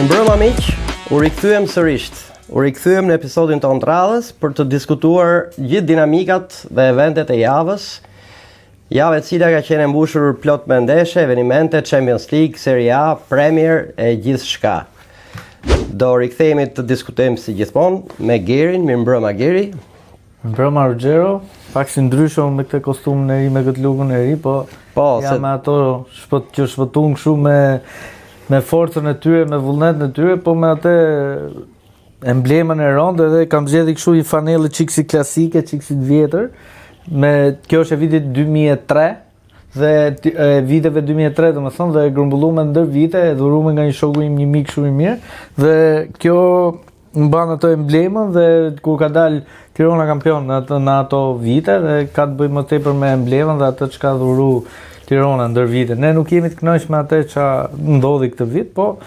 Mirëmbrëma miq, u rikthyem sërish. U rikthyem në episodin tonë të radhës për të diskutuar gjithë dinamikat dhe eventet e javës. Javë e cila ka qenë mbushur plot me ndeshje, evenimente, Champions League, Serie A, Premier e gjithçka. Do rikthehemi të diskutojmë si gjithmonë me Gerin. Mirëmbrëma Geri. Mirëmbrëma Ruggero. Pak si ndryshon me këtë kostumin e ri, me këtë lukun e ri, po jam me ato që shpëtuan kështu me forcën e tyre, me vullnetin e tyre, po me atë emblemën e rëndë, edhe kam zgjedhur kështu një fanellë çik si klasike, çik si të vjetër. Kjo është e vitit 2003 dhe viteve 2003, domethënë, dhe e grumbulluar ndër vite, e dhuruar nga një shoku im, një mik shumë i mirë, dhe kjo mban ato emblemën, dhe kur ka dalë Tirana kampion në ato vite, dhe ka të bëjë më tepër me emblemën dhe atë çka dhuru Tirana ndër vite. Ne nuk jemi të kënaqur me atë që ndodhi këtë vit, po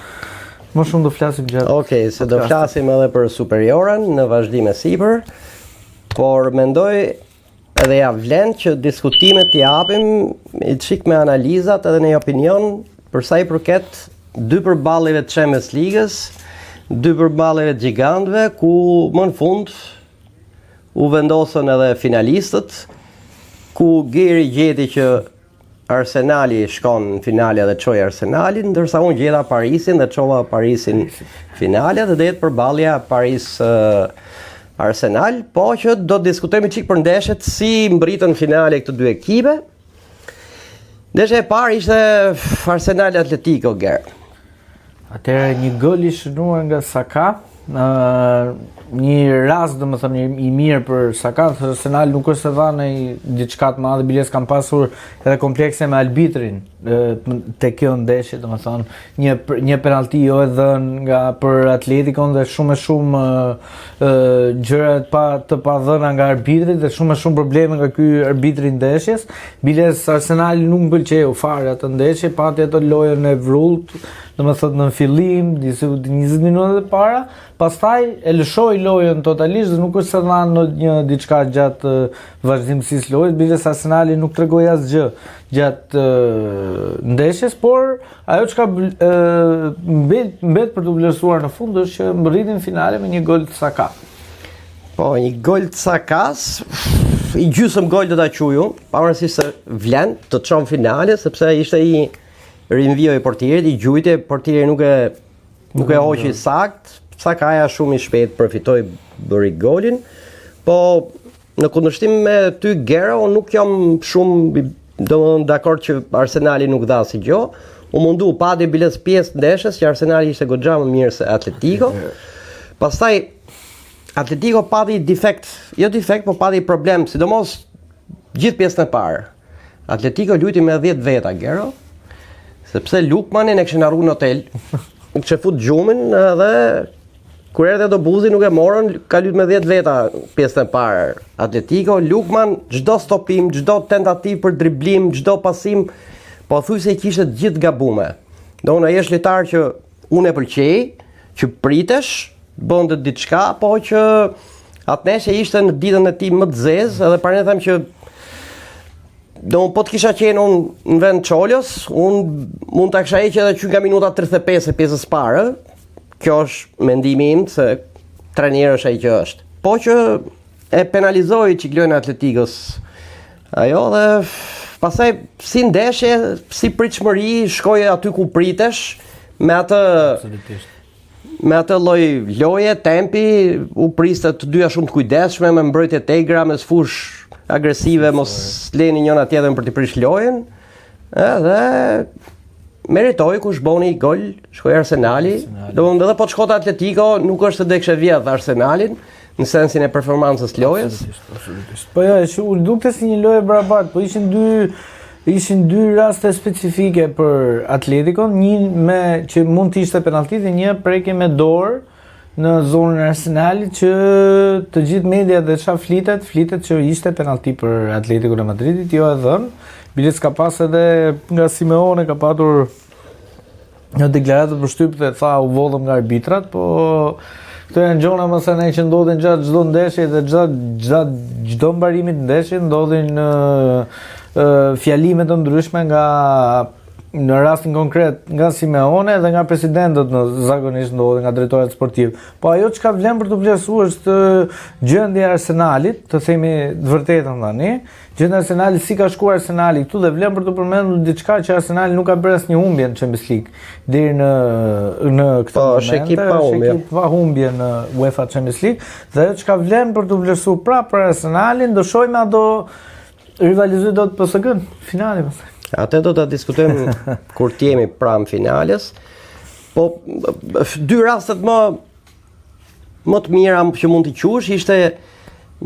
më shumë do flasim gjatë. Okej, se do flasim edhe për Superioren në vazhdim e sipër, por mendoj edhe ja vlen që diskutimet t'i japim çik me analizat edhe në opinion për sa i përket dy përballjeve të Champions League-s, dy përballjeve të gjigantëve, ku më në fund u vendosën edhe finalistët, ku Geri gjeti që Arsenali shkon në finale dhe çoi Arsenalin, ndërsa unë gjeta Parisin dhe çova Parisin finale dhe do jetë përballja Paris Arsenal, po që do të diskutojmë çik për ndeshjet si mbritën në finale këto dy ekipe. Ndeshja e parë ishte Arsenal Atletico Ger. Atëherë një gol i shënuar nga Saka, një rast domethënë i mirë për Saka, se Arsenal nuk është se dha në diçka të madhe, biles kanë pasur edhe komplekse me arbitrin te kjo ndeshje, domethënë një penalti jo e dhënë për Atletikon dhe shumë gjëra të pa dhëna nga arbitri dhe shumë probleme nga ky arbitri i ndeshjes. Biles Arsenal nuk pëlqeu fare atë ndeshje, pati ato lojën e vrullt, domethënë në fillim 20 minuta e para, pastaj e lëshoi lojën totalisht dhe nuk është se dha një diçka gjatë vazhdimësisë lojës, biles Arsenali nuk tregoi asgjë gjatë ndeshjes, por ajo çka mbet për të vlerësuar në fund është që mbërritin finale me një gol të Saka. Po, një gol të Sakas, i gjysmë gol do ta quaj unë, pavarësisht se vlen të çon finale, sepse ishte i rinvio i portierit, i gjujtje, portieri nuk e hoqi sakt, Sakaja shumë i shpejt përfitoi, bëri golin, po në kundërshtim me ty Gero, nuk jam shumë dakord që Arsenali nuk dha si gjë. U mundu pati biles pjesë ndeshjes që Arsenali ishte goxha më mirë se Atletico. Pastaj Atletico pati po pati problem, sidomos gjithë pjesën e parë. Atletico luajti me 10 veta Gero, sepse Lukmanin e kishin harruar në hotel, nuk që fut gjumin dhe kur erdhi autobusi nuk e morën, ka luajtur me 10 veta pjesën e parë. Atletico, Lukman, çdo stopim, çdo tentativë për driblim, çdo pasim, po thujse i kishte të gjithë gabume. Do ai është lojtar që unë e pëlqej, që pritesh, bënte diçka, po që atëherë ishte në ditën e tij më të zezë, edhe para ne them që po të kisha qenë unë në vend Çolos, unë mund ta kisha hequr edhe që nga minuta 35 e pjesës parë. Kjo është mendimi im, se trajneri është ai që është. Po që e penalizoi çiklojën e Atletikos. Ajo dhe pastaj si ndeshje, si pritshmëri, shkoi aty ku pritesh, me atë lloj loje, tempi, u priste të dyja shumë të kujdesshme, me mbrojtje tegra, me sfush agresive, mos leni njëna tjetrën për të prish lojën. Edhe meritoi kush bëni gol, shkoi Arsenali. Domethënë edhe po të shkote Atletico, nuk është se do kishte vjedh Arsenalin në sensin e performancës lojës. Absolutisht. Po ja, dukte si një lojë barabartë, po ishin dy raste specifike për Atletikon, një që mund të ishte penalti dhe një prekje me dorë në zonën e Arsenalit, që të gjithë media dhe çfarë flitet që ishte penalti për Atletico de Madridit, jo e dhënë. Biles ka pas edhe nga Simeone, ka patur një deklaratë për shtyp dhe tha u vodhëm nga arbitrat, po këto janë gjona më sa ne që ndodhin gjatë çdo ndeshje dhe gjatë çdo mbarimi të ndeshjes ndodhin fjalimet të ndryshme nga në rastin konkret nga Simeone dhe nga presidentët në zakonisht ndodhe nga drejtorët sportiv. Po ajo çka vlen për të vlerësuar është gjendja e Arsenalit, të themi të vërtetën tani. Gjendja e Arsenalit, si ka shkuar Arsenali këtu dhe vlen për të përmendur diçka që Arsenali nuk ka bërë asnjë humbje në Champions League deri në këtë moment. Është ekip pa humbje në UEFA Champions League dhe ajo çka vlen për të vlerësuar prapë për Arsenalin, do shohim a do rivalizoj do të PSG-n finale pastaj. Atë do të diskutojmë kur të jemi pranë finales. Po dy rastet më të mira që mund të qush ishte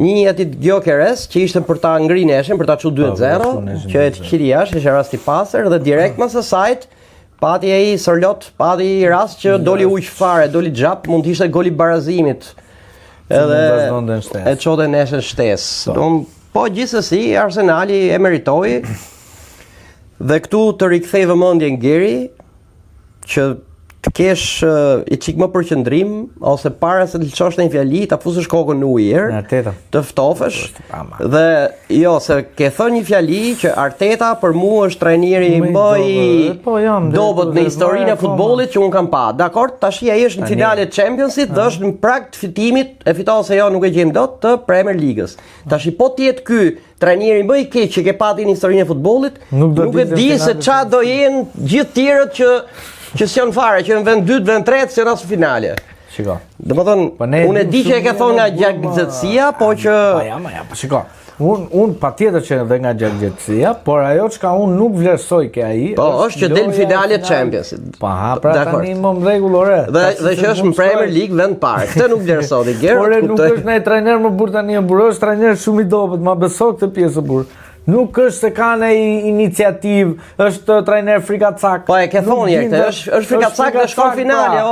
një atit Gjokeres që ishte për ta ngri neshin, për ta çu 2-0, që e të qiri jashtë, ishte rast i pastër dhe direkt mas asaj pati ai Sërlot, pati rast që doli ujë fare, doli xhap, mund të ishte goli barazimit. Edhe e çodhe neshin shtesë. Po gjithsesi Arsenali e meritoi. Dhe këtu të rikthej vëmendjen Geri që të kesh i çik më përqendrim ose para se të lëshosh një fjali ta fusësh kokën në ujër, të ftofesh dhe jo se ke thënë një fjali që Arteta për mua është trajneri më i dobët në historinë e futbollit që un kam pa. Dakor, tash ai është në finale të Championship dhe është në prag të fitimit, e fiton se jo nuk e gjejmë dot të Premier Leagues. Tash po të jetë ky trajneri më i keq që ke pati në historinë e futbollit, nuk e di se ç'a do jenë gjithë tjerët që s'janë fare, që në vend 2, vend 3, që në finale. Shiko. Domethënë, unë e di që e ke thonë nga gjakgjëtësia, po që... Po shiko. Unë patjetër që edhe nga gjakgjëtësia, por ajo çka unë nuk vlerësoj ke ai. Po, është që del finale Champions. Po, pra tani më rregull ore. Dhe që është në Premier League vend parë. Këtë nuk vlerësoj Gerard. Por nuk është ndaj trajner më burr tani e burr, është trajner shumë i dobët, ma beso këtë pjesë burr. Nuk është se ka në iniciativë, është trajner frikacak. Po e ke thonë jekte, është frikacak dhe shkon finale,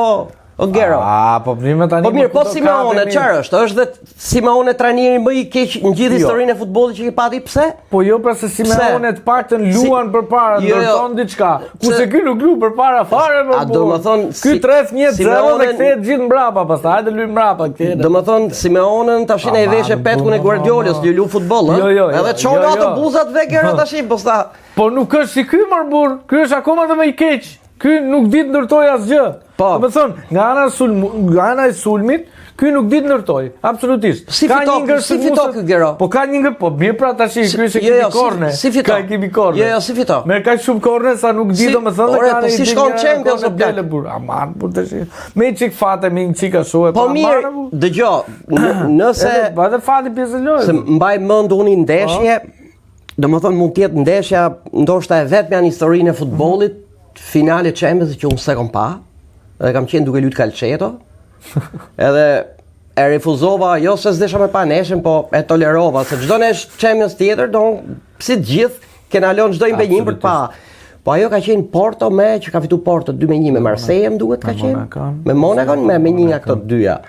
o Gero. Po prime tani. Po mirë, po Simeone çfarë është? Është dhe Simeone trajneri më i keq në gjithë historinë e futbollit që i pati, pse? Po jo pra se Simeone të paktën luan përpara, ndërton diçka. Kurse ky nuk lu përpara fare më. A domethënë ky 3-1-0 dhe kthehet gjithë mbrapa, pastaj hajde luaj mbrapa këtë. Domethënë Simeone tashin e veshë petkun e Guardiolës, që lu futboll, ëh? Edhe çon ato buzat ve Gero tashin, po sta. Po nuk është si ky më burr, ky është akoma më i keq. Ky nuk di të ndërtoj asgjë. Do të thonë, nga ana e sulmit, ky nuk di të ndërtoj, absolutisht. Si fito ky Gero? Po ka një po mirë pra tash ky është ekipi korne. Ka ekipi korne. Jo, si fito. Me kaq shumë korne sa nuk di domethënë ka një. Po si shkon Champions o blele burr. Aman, po tash. Me çik fate, me një çik ashtu e po mirë. Dëgjoj, nëse edhe fati pjesë lojë. Se mbaj mend unë ndeshje, domethënë mund të jetë ndeshja ndoshta e vetmja në historinë e futbollit. Finale Champions që unë se kom pa, edhe kam qenë duke luajtur Calcio, edhe e refuzova, jo se s'desha me pa neshin, po e tolerova, se çdo nesh Champions tjetër, si të gjithë, kena lënë çdo impenjim për të pa. Po ajo ka qenë Porto që ka fitu Porto 2-1 me Marseille, më duhet ka qenë, me Monaco, me një nga këto dyja.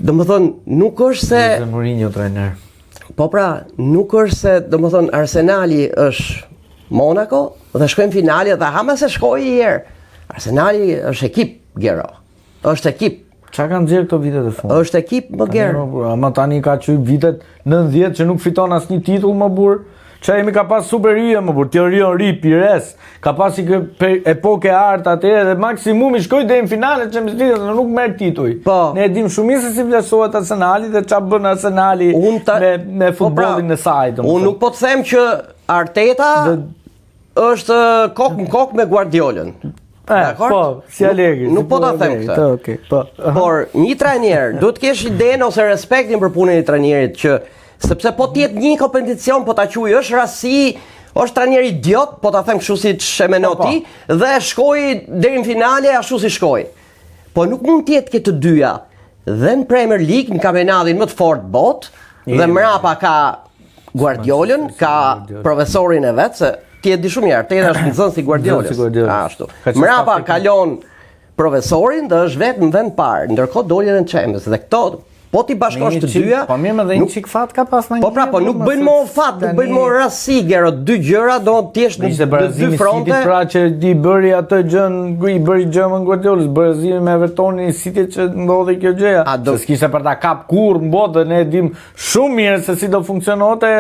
Domethënë, nuk është se... Mourinho trajner. Po pra, nuk është se, domethënë, Arsenali është Monaco dhe shkojmë finale dhe hama se shkoj i herë. Arsenali është ekip, Gero. Është ekip. Çka kanë nxjerr këto vitet e fundit? Është ekip më Gero. Ama tani ka qyr vitet 90 që nuk fiton asnjë titull më burr. Çka jemi ka pas superhyje më burr, teorion ri Pires. Ka pasi epokë e artë atëherë dhe maksimumi shkoi deri në finale Champions League dhe nuk merr titull. Ne e dim shumë se si vlerësohet Arsenali dhe ç'a bën Arsenali me futbollin e saj. Unë nuk po të them që Arteta është kokë në kokë me Guardiolën. Po, si Allegri. Nuk po ta them këtë. Por një trajner duhet të kesh idenë ose respektin për punën e trajnerit që sepse po të jetë një kompeticion, po ta quaj është rasti, është trajner idiot, po ta them kështu si Shemenoti dhe shkoi deri në finale ashtu si shkoi. Po nuk mund të jetë këtë dyja. Dhe në Premier League, në kampionatin më të fortë botë, dhe mrapa ka Guardiolën, ka profesorin e vet, se ti e di shumë mirë, Arteta është nxënës si Guardiolës. Ashtu. Mrapa kalon profesorin dhe është vetë në vend parë, ndërkohë doli edhe në Champions dhe këto po ti bashkosh të dyja. Po mirë, edhe një çik fat ka pas në. Po pra, po nuk bëjnë më fat, nuk bëjnë më rasti, Gero, dy gjëra do të jesh në dy fronte. Pra që di bëri atë gjën, i bëri gjën Guardiolës, Brazili me Evertonin, City që ndodhi kjo gjëja. Se s'kishte për ta kap kurrë në botë, ne e dim shumë mirë se si do funksiononte.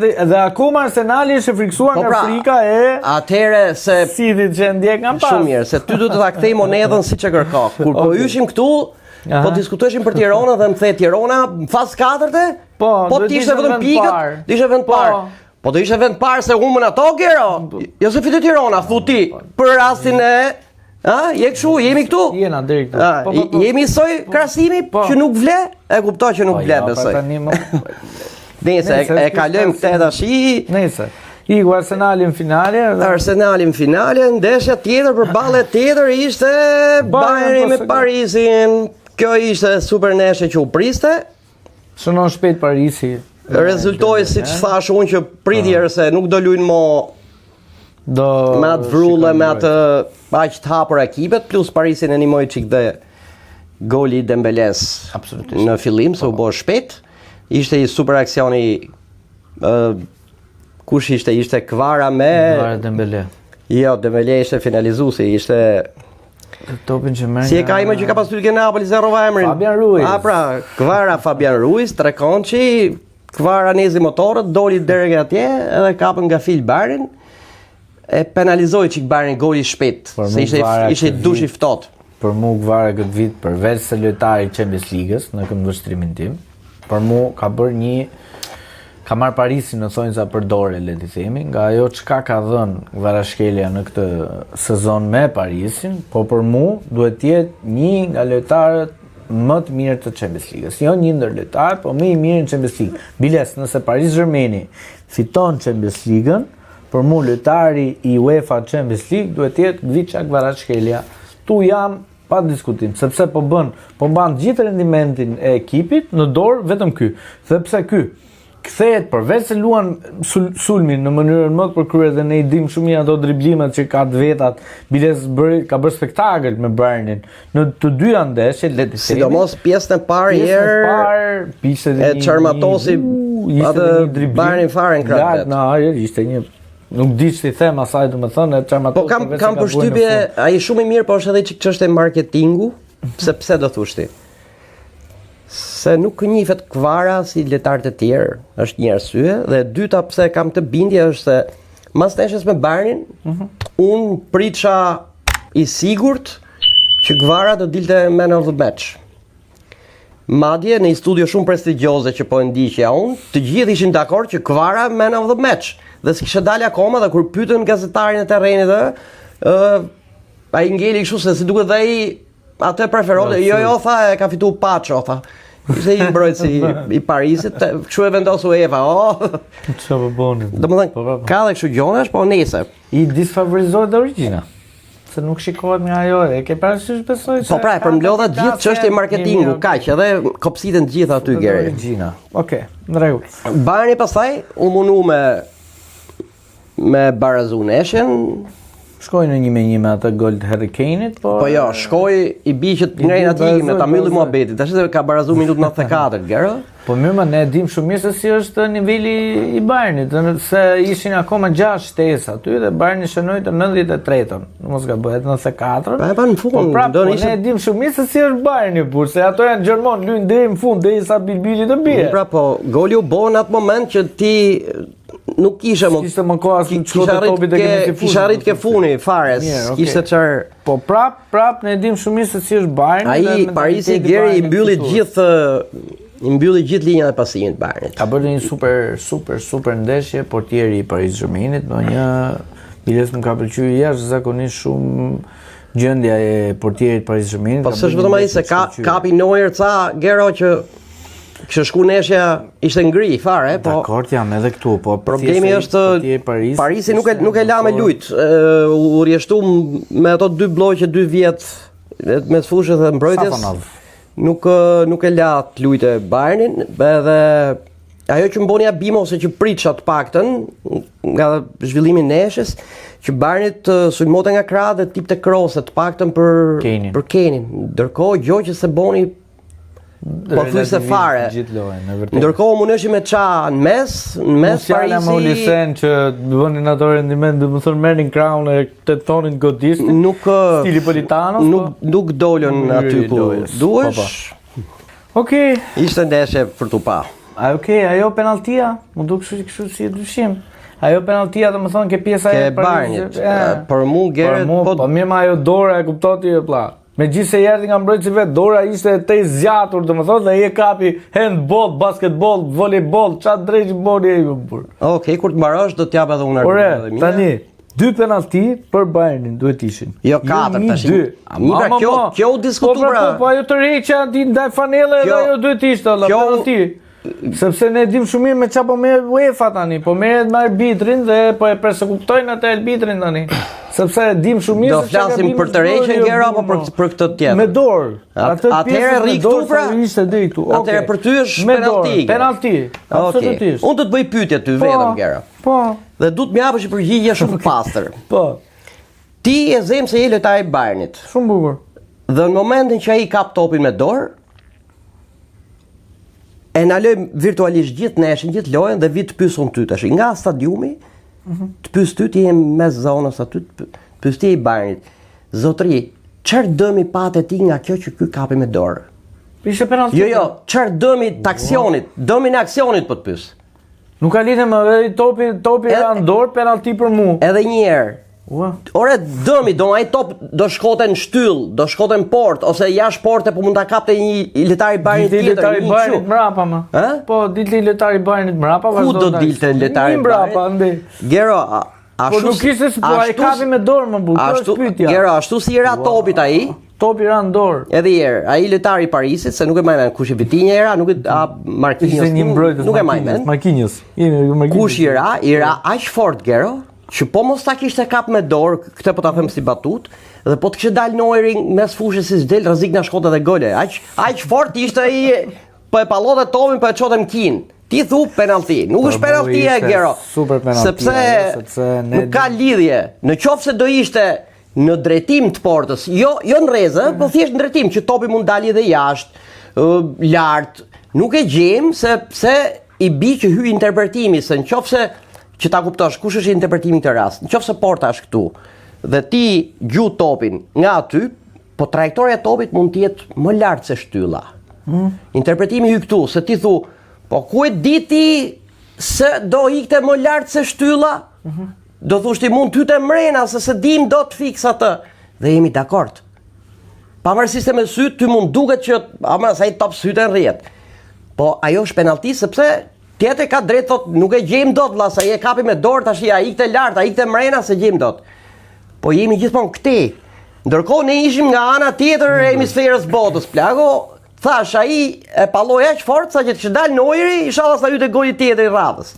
Dhe akoma Arsenali është friksuar nga frika e atëherë se City që ndjek nga pas. Shumë mirë, se ty do të ta kthej monedhën siç e kërko. Kur po ishim këtu, po diskutoheshim për Tiranën dhe më the Tirana në fazë 4-te, po ti ishte vetëm pikët, ti ishte vend parë. Po do ishte vend parë se humbën ato, Gero. Jo se fitoi Tirana, futi për rastin e je kështu, jemi këtu. Jena deri këtu. Jemi soi krahasimi që nuk vle, e kuptoj që nuk vle besoj. Nëse e kalojmë këtë tashi. Nëse iku Arsenali në finale. Arsenali në finale, ndeshja tjetër për ballet tjetër ishte Bayern me Parisin. Kjo ishte super ndeshje që u priste. Shënon shpejt Parisi. Rezultoi siç thash unë që pritje se nuk do luajnë me atë vrullë, me atë aq të hapur ekipet, plus Parisin e nimoi çik dhe goli i Dembeles në fillim, se u bë shpejt. Ishte një super aksioni kush ishte? Ishte Kvara me Dembele. Jo, Dembele ishte finalizuesi, ishte topin që merr. Si e ka imën që ka pasur ke Napoli 0 emrin? Fabian Ruiz. Pra, Kvara Fabian Ruiz, Trekonçi, Kvara nezi motorët, doli deri atje edhe kapën nga fil Bayern. E penalizoi çik Bayern goli shpejt, se ishte dush i ftohtë. Për mua Kvara këtë vit përveç se lojtari i Champions League-s në këndvështrimin tim, për mua ka marrë Parisin në thonjza për dorë, le të themi, nga ajo çka ka dhënë Kvaratskhelia në këtë sezon me Parisin, po për mua duhet të jetë një nga lojtarët më të mirë të Champions League-s. Jo një ndër lojtarë, po më i mirë në Champions League. Biles, nëse Paris Germaini fiton Champions League-ën, për mua lojtari i UEFA Champions League duhet të jetë Gvica Kvaratskhelia. Tu jam pa diskutim, sepse po mban gjithë rendimentin e ekipit në dorë vetëm ky. Sepse ky kthehet përveç se luan sulmin në mënyrën më të përkryer dhe ne i dim shumë mirë ato driblimet që ka të vetat, Biles ka bërë spektakël me Bayernin në të dyja ndeshjet, le të themi. Sidomos pjesën e parë e çarmatosi atë Bayernin fare në krah. Në ajër ishte një nuk di si them asaj domethënë çarmatosi. Po kam përshtypje, ai shumë i mirë, po është edhe çik çështje marketingu, pse do thosh ti? Se nuk njihet Kvara si lojtarë të tjerë, është një arsye, dhe e dyta pse kam të bindje është se mas ndeshjes me Bayernin, unë pritsha i sigurt që Kvara do dilte man of the match. Madje në një studio shumë prestigjioze që po e ndiqja unë, të gjithë ishin dakord që Kvara man of the match. Dhe s'kishte dalë akoma, dhe kur pyetën gazetarin e terrenit ai ngeli kështu se si duket dhe ai atë preferonte. Jo, tha, e ka fituar Pacho, tha. Ishte i mbrojtësi i Parisit, kështu e vendos UEFA. Çfarë bënin? Domethënë, ka dhe kështu gjonash, po nesër. I disfavorizohet Origina. Se nuk shikohet nga ajo, e ke parasysh besoj se. Po pra, për mblodha gjithë çështja e marketingu, kaq, edhe kopsiten të gjitha aty Geri. Origina. Okej, në rregull. Bayerni pastaj u mundu me barazu neshën. Shkoi në 1-1 me atë gol të Harry Kane-it, po jo, shkoi i bi që të ngrenë aty me ta mbylli muhabetin. Tash se ka barazu minutë 94, Gero. Po mirë, ne e dim shumë mirë se si është niveli i Bayernit, se ishin akoma 6 shtesë aty dhe Bayerni shënoi të 93-ën. Mos gabohet 94. Pa në fund. Po prapë, ne e dim shumë mirë se si është Bayerni, por se ato janë gjerman, luajnë deri në fund derisa Bilbili të bie. Pra po, goli u bën në atë moment që ti nuk kishe më kohë as kisha arrit ke funi fare, kishte çfarë. Po prap ne dim shumë mirë se si është Bayern. Ai Parisi Geri i mbylli gjithë linjat e pasimit Bayernit. Ka bërë një super ndeshje portieri i Paris Germainit, një Biles më ka pëlqyer jashtëzakonisht shumë gjendja e portierit Paris Germainit. Po s'është vetëm ai se kapi Neuer ca Gero që kishte shku neshja ishte ngri fare, po. Dakor, jam edhe këtu, po problemi është Parisi nuk e la me lut. U rjeshtu me ato dy blloqe 2 vjet mes fushës dhe mbrojtjes. Nuk e la të lujte Bayernin, edhe ajo që mboni abimo se që pritsha të paktën nga zhvillimi i neshjes, që Bayernit sulmonte nga krah dhe tipte krose të paktën për Kane-in. Ndërkohë gjë që se boni Po thuj se fare. Gjithë lojën, e vërtet. Ndërkohë mundeshi me ça në mes Musiala me Olisen që bënin ato rendiment, domethënë merrnin krahun e tetonin godistin. Nuk stili Politano. Nuk dolën aty ku duhesh. Okej. Ishte ndeshje për tu pa. Ajo penaltia, më duk kështu si dyshim. Ajo penaltia domethënë ke pjesa e Barnit. Për mua Gerrit po mirë ma ajo dora e kuptoti vlla. Megjithëse erdhi nga mbrojtësi vet, dora ishte te zgjatur, domethënë dhe ai e kapi handball, basketball, volleyball, çfarë drejtë boli ai më burr. Okej, kur të mbarosh do t'jap edhe unë argumente dhe mia. Tani 2 penalti për Bayernin duhet ishin. Jo 4 tash. Mira kjo u diskutu pra. Po ajo të rreqa di ndaj fanelle edhe ajo duhet ishte alla penalti. Sepse ne dim shumë mirë me çfarë po merret UEFA tani, po merret me arbitrin dhe po e persekuptojnë atë arbitrin tani. Sepse dim shumë mirë se çfarë flasim për të rreqen Gera apo për këtë tjetër. Me dorë. Atëherë rri këtu pra. Ishte deri këtu. Atëherë për ty është penalti. Penalti. Absolutisht. Unë do të bëj pyetje ty vetëm Gera. Po. Dhe du të më japësh përgjigje shumë pastër. Po. Ti e them se je lojtar i Bayernit. Shumë bukur. Dhe në momentin që ai kap topin me dorë, e na lëm virtualisht gjithë neshin, gjithë lojën dhe vi të pyesun ty tash nga stadiumi. Të pyes ty ti je mes zonës aty, të pyes ti i Bayernit. Zotri, çfarë dëmi patë ti nga kjo që ky kapi me dorë? Ishte penalti. Jo, çfarë dëmi të aksionit? Dëmin e aksionit po të pyes. Nuk ka lidhje me topi era në dorë, penalti për mua. Edhe një herë. Ore dëmi, ai top do shkote në shtyll, do shkote në port ose jashtë porte, po mund ta kapte një lojtar i Bayernit tjetër. Lojtar i Bayernit mbrapa më. Po dilte lojtar i Bayernit mbrapa, vazhdo. Ku do dilte lojtar i mbrapa ande? Gero, po nuk kishte se po ai kapi me dorë më burr. Ashtu pyetja. Gero, ashtu si era topit ai? Topi era në dorë. Edhe herë, ai lojtar i Parisit, se nuk e mbaj mend kush i Vitinha era, nuk e Marquinhos. Nuk e mbaj mend. Marquinhos. Kush era aq fort Gero? Që po mos ta kishte kap me dorë, këtë po ta them si batut, dhe po të kishte dalë Neueri mes fushës si s'del, rrezik na shkote dhe gole. Aq fort ishte ai, po e pallote topin, po e çote në kin. Ti thu penalti, nuk është penalti e Gero. Super penalti. Sepse nuk ka lidhje. Në qoftë se do ishte në drejtim të portës, jo në rrezë, po thjesht në drejtim që topi mund dalë edhe jashtë, lart. Nuk e gjejmë sepse i bi që hyj interpretimi, se në qoftë se që ta kuptosh kush është interpretimi këtë rast. Nëse porta është këtu dhe ti gjut topin nga aty, po trajektoria e topit mund të jetë më lart se shtylla. Interpretimi hyj këtu, se ti thu, po ku e di ti se do ikte më lart se shtylla? Do thosh ti mund ty të mrena se dim do të fiks atë. Dhe jemi dakord. Pavarësisht se me syt ty mund duket që ama sa i top sytë rrihet. Po ajo është penalti sepse tjetër ka drejt thot, nuk e gjejmë dot vlla, sa i e kapi me dorë tash ai ikte lart, ai ikte mrena se gjejmë dot. Po jemi gjithmonë këtej. Ndërkohë ne ishim nga ana tjetër e hemisferës botës. Plago, thash ai e palloi aq fort sa që të dal Neueri, inshallah sa hyte goli tjetër i radhës.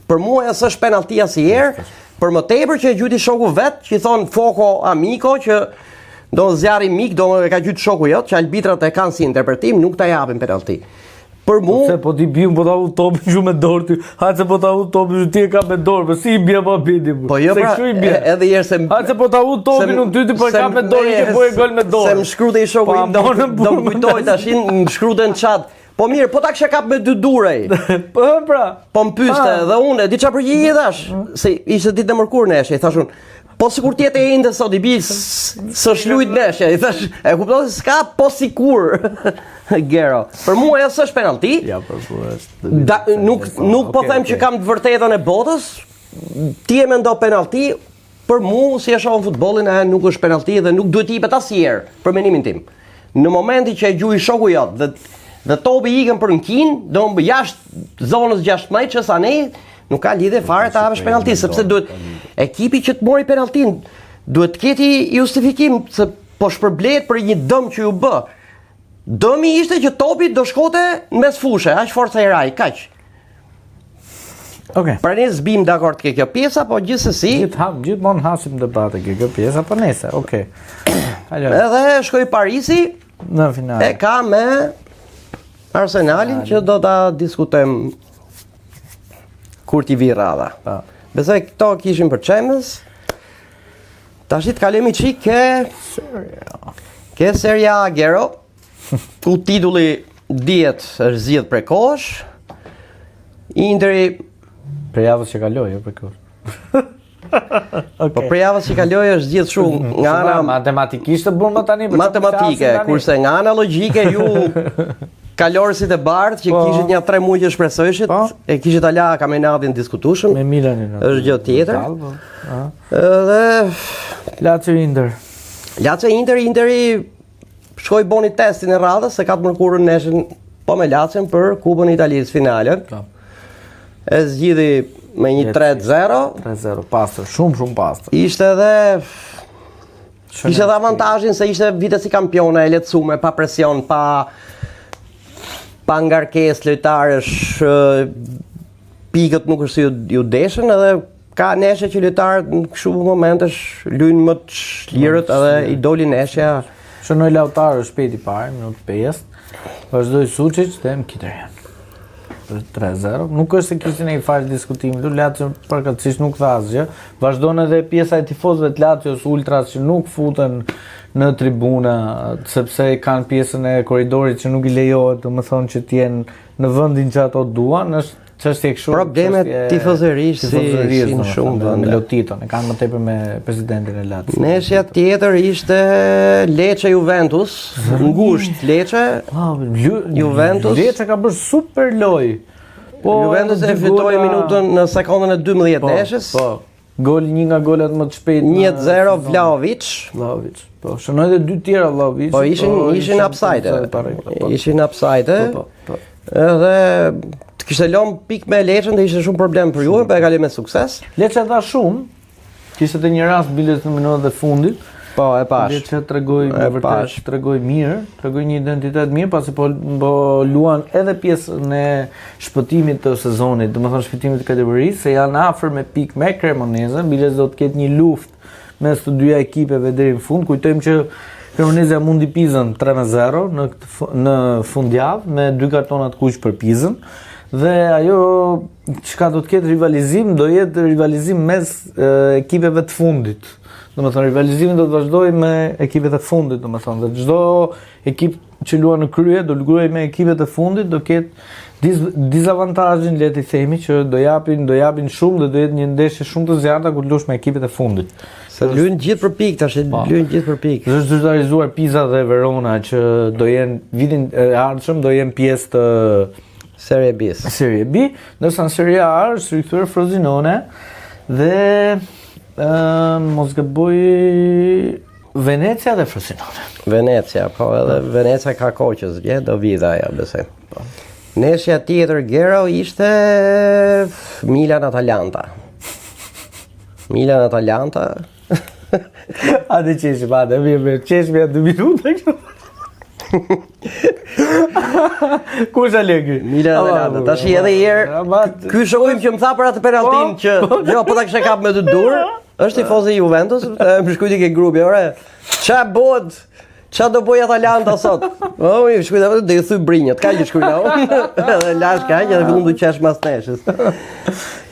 Për mua as është penalti asnjëherë, për më tepër që e gjyti shoku vet, që i thon Foco Amico që do zjarri mik, do e ka gjyt shoku jot, që arbitrat e kanë si interpretim, nuk ta japin penalti. Për mua, se po ti biu po ta u topin shumë me dorë ty. Hajde po ta u topin ti e ka me dorë, po si i bie pa bidi. Po jo pra, edhe herë se hajde po ta u topin unë ty po e ka me dorë, ke bëj gol me dorë. Se më shkrutej shoku im, do më kujtoj tashin, më shkruten chat. Po mirë, po ta kisha kap me dy durej. Po pra. Po më pyeste dhe unë, di çfarë përgjigje thash? Se ishte ditë e mërkurë neshë, i thash unë. Po sikur tjetë e inde sot i bi së shlujt neshë, i thash, e kuptoj se s'ka po sikur. Gero. Për mua e s'është penalti. Ja, për mua është. Nuk po them që kam të vërtetën e botës. Ti e mendo penalti, për mua si e shohim futbollin, nuk është penalti dhe nuk duhet i jepet asnjëherë, për mendimin tim. Në momentin që e gjuaj shoku jot dhe topi ikën për në kin, do jashtë zonës 16 që sa ne nuk ka lidhje fare ta hapësh penalti, sepse duhet ekipi që të mori penaltin duhet të ketë justifikim se po shpërblet për një dëm që ju bë. Dëmi ishte që topi do shkote në mes fushë, aq forca i raj, kaq. Okej. Pra ne zbim dakord ke kjo pjesa, po gjithsesi gjithmonë hasim debate ke kjo pjesa, po nëse, okej. Edhe shkoi Parisi në finale. E ka me Arsenalin që do ta diskutojmë kur t'i vi radha. Besoj këto kishim për Champions. Tash të kalemi çik ke Serie A Gero, ku titulli dihet është zgjidh prekosh. Interi për javës që kaloi, jo për kur. Po për javës që kaloi është zgjidh shumë nga ana matematikisht të bën më tani për matematike, kurse nga ana logjike ju kalorësit e bardh që kishit një 3 muaj që shpresojshit, e kishit ala kampionatin diskutueshëm me Milanin. Është gjë tjetër. Edhe Lazio Interi shkoi boni testin e radhës se ka të mërkurën neshin po me Lazion për Kupën e Italisë finale. E zgjidhi me një 3-0. 3-0, pastër, shumë pastër. Ishte edhe avantazhin se ishte vite si kampione e lehtësuar, pa presion, pa ngarkesë lojtarësh, pikët nuk është si ju deshën, edhe ka neshe që lojtarët në kështu momentesh luajnë më të lirët edhe i doli neshja. Shënoi Lautaro shpejt i parë, minutë 5. Vazhdoi Sučić dhe Mkhitaryan. 3-0. Nuk është se kishte një fare diskutimi, Lazio përkatësisht nuk tha asgjë. Vazhdon edhe pjesa e tifozëve të Lazios ultras që nuk futen në tribuna sepse kanë pjesën e korridorit që nuk i lejohet, domethënë që të jenë në vendin që ato duan, është çështje kështu. Problemet tifozërisht si në shumë vende. Lotiton, e kanë më tepër me presidentin e Lazio. Neshja tjetër ishte Lecce Juventus, ngushtë Lecce. Juventus. Lecce ka bërë super lojë. Juventus e fitoi minutën në sekondën e 12 neshës. Po. Gol, një nga golat më të shpejt. 1-0 Vlahovic. Po, shënoi edhe 2 tjera Vlahovic. Po ishin upside. Ishin upside. Po. Edhe të kishte lënë pikë me Lecën dhe ishte shumë problem për Juve, po e kaloi me sukses. Lecce dha shumë. Kishte edhe një rast biles në minutat e fundit. Po, e pash. Lecce tregoi mirë, tregoi një identitet mirë, pasi po luan edhe pjesën e shpëtimit të sezonit, domethënë shpëtimit të kategorisë, se janë afër me pikë me Cremonese, biles do të ketë një luftë mes të dyja ekipeve deri në fund. Kujtojmë që Cremonese mundi Pizën 3-0 në fundjavë me 2 kartona të kuq për Pizën. Dhe ajo çka do të ketë rivalizim, do jetë rivalizim mes ekipeve të fundit. Domethënë rivalizimi do të vazhdojë me ekipet e fundit, domethënë, dhe çdo ekip që luan në krye do luajë me ekipet e fundit, do ketë dizavantazhin, le të themi, që do japin shumë dhe do jetë një ndeshje shumë të zjarrta kur luash me ekipet e fundit. Se luajnë gjithë për pikë, tash luajnë gjithë për pikë. Është zyrtarizuar Pisa dhe Verona që do jenë vitin e ardhshëm do jenë pjesë të Serie B. Serie B, ndërsa në Serie A është rikthyer Frosinone dhe mos gaboj Venecia dhe Frosinone. Venecia, po edhe Venecia ka kohë që zgjedh, do vi ajo besoj. Po. Neshja tjetër Gero ishte Milan-Atalanta. Milan-Atalanta. A dhe qeshim, a dhe mirë, qeshim ja 2 minuta. Kush a legi? Milan-Atalanta. Tash edhe herë, ky shoqim që më tha për atë penalltin që jo, po ta kisha kap me 2 durë, është tifoz i Juventus, më shkruajti ke grupi, ore. Ç'a bëhet? Ç'a do bëj Atalanta sot? Oh, më shkruajti vetë do i thy brinjët, kaq që shkruaj. Edhe lash kaq edhe fillon të qesh mas neshës.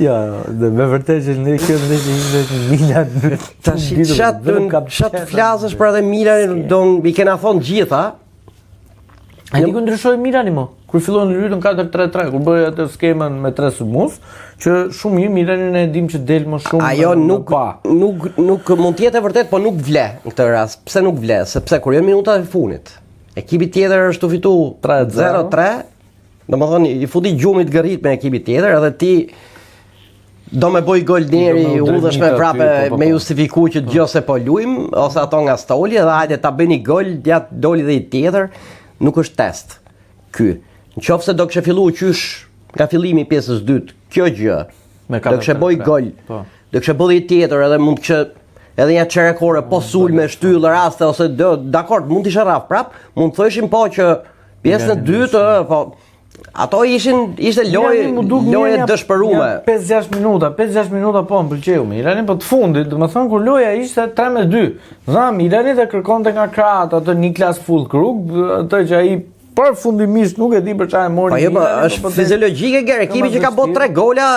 Ja, me vërtet që ne kjo ndeshje Milan. Tash çat flasësh për atë Milanin, i kena thonë gjitha. A di ku ndryshoi Milani mo? Kur fillon në rytën 4-3-3, kur bëri atë skemën me 3 submus, që shumë mirë Milanin e dim që del më shumë. Ajo nuk mund të jetë e vërtet, po nuk vle në këtë rast. Pse nuk vle? Sepse kur janë minutat e fundit, ekipi tjetër është të fitu 3-0-3, domethënë i futi gjumit gërrit me ekipin tjetër, edhe ti do me boj gol deri, udhësh me prape me justifiku që gjose po luajm, ose ato nga stoli, edhe hajde ta bëni gol, ja doli dhe i tjetër. Nuk është test ky. Nëse do kishte filluar qysh nga fillimi i pjesës 2, kjo gjë, do kishte bëj gol. Do kishte bëj tjetër edhe mund të kishte edhe një çerekore po sulme shtyll raste ose dakord, mund të isha rraf prap, mund të thoshim po që pjesën e dytë, po ato ishte lojë dëshpërume. 5-6 minuta po më pëlqeu Milani, po të fundit, domethënë kur loja ishte 3-2. Dha Milani dhe kërkonte nga krahët atë Niklas Füllkrug, atë që ai përfundimisht nuk e di për çfarë mori. Po jo, është fiziologjike gjerë, ekipi që ka bërë 3 gola.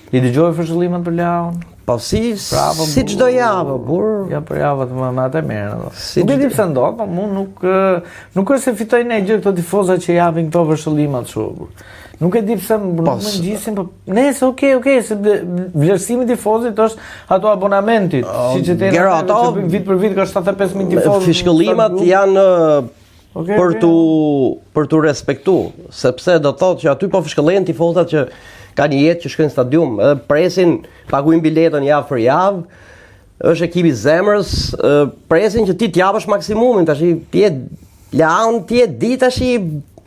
I dëgjoj fshëllimet për Leaun. Po si çdo javë, burr. Ja për javët më atë merr. Si Nuk e di pse ndodh, po mu nuk është se fitoj ne gjë këto tifoza që japin këto vërshëllimat kështu. Nuk e di pse më ngjisin, po nëse okay, se vlerësimi i tifozit është ato abonamentit, siç e thënë ato vit për vit ka 75.000 tifozë. Fishkëllimat janë për tu respektuar, sepse do thotë që aty po fishkëllen tifozat që ka një jetë që shkojnë në stadium, edhe presin, paguajnë biletën javë për javë, është ekipi zemrës, presin që ti t'japësh maksimumin, tash ti je laun, ti je di tash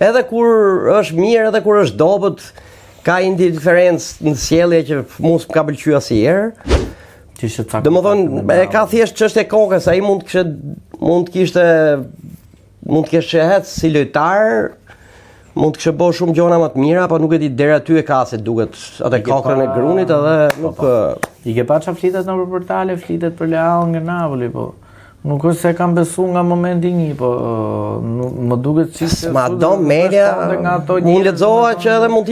edhe kur është mirë, edhe kur është dobët, ka indiferencë në sjellje që mos më ka pëlqyer asnjëherë. Domethënë, ka thjesht çështje kokës, ai mund të kishte shehet si lojtar, mund të kishte bërë shumë gjona më të mira, po nuk e di deri aty e ka se duket atë kokën e grunit edhe nuk I ke pa çfarë flitet në portale, flitet për Leao nga Napoli, po nuk është se kam besu nga momenti 1, po më duket si ma do media, unë lexova që edhe mund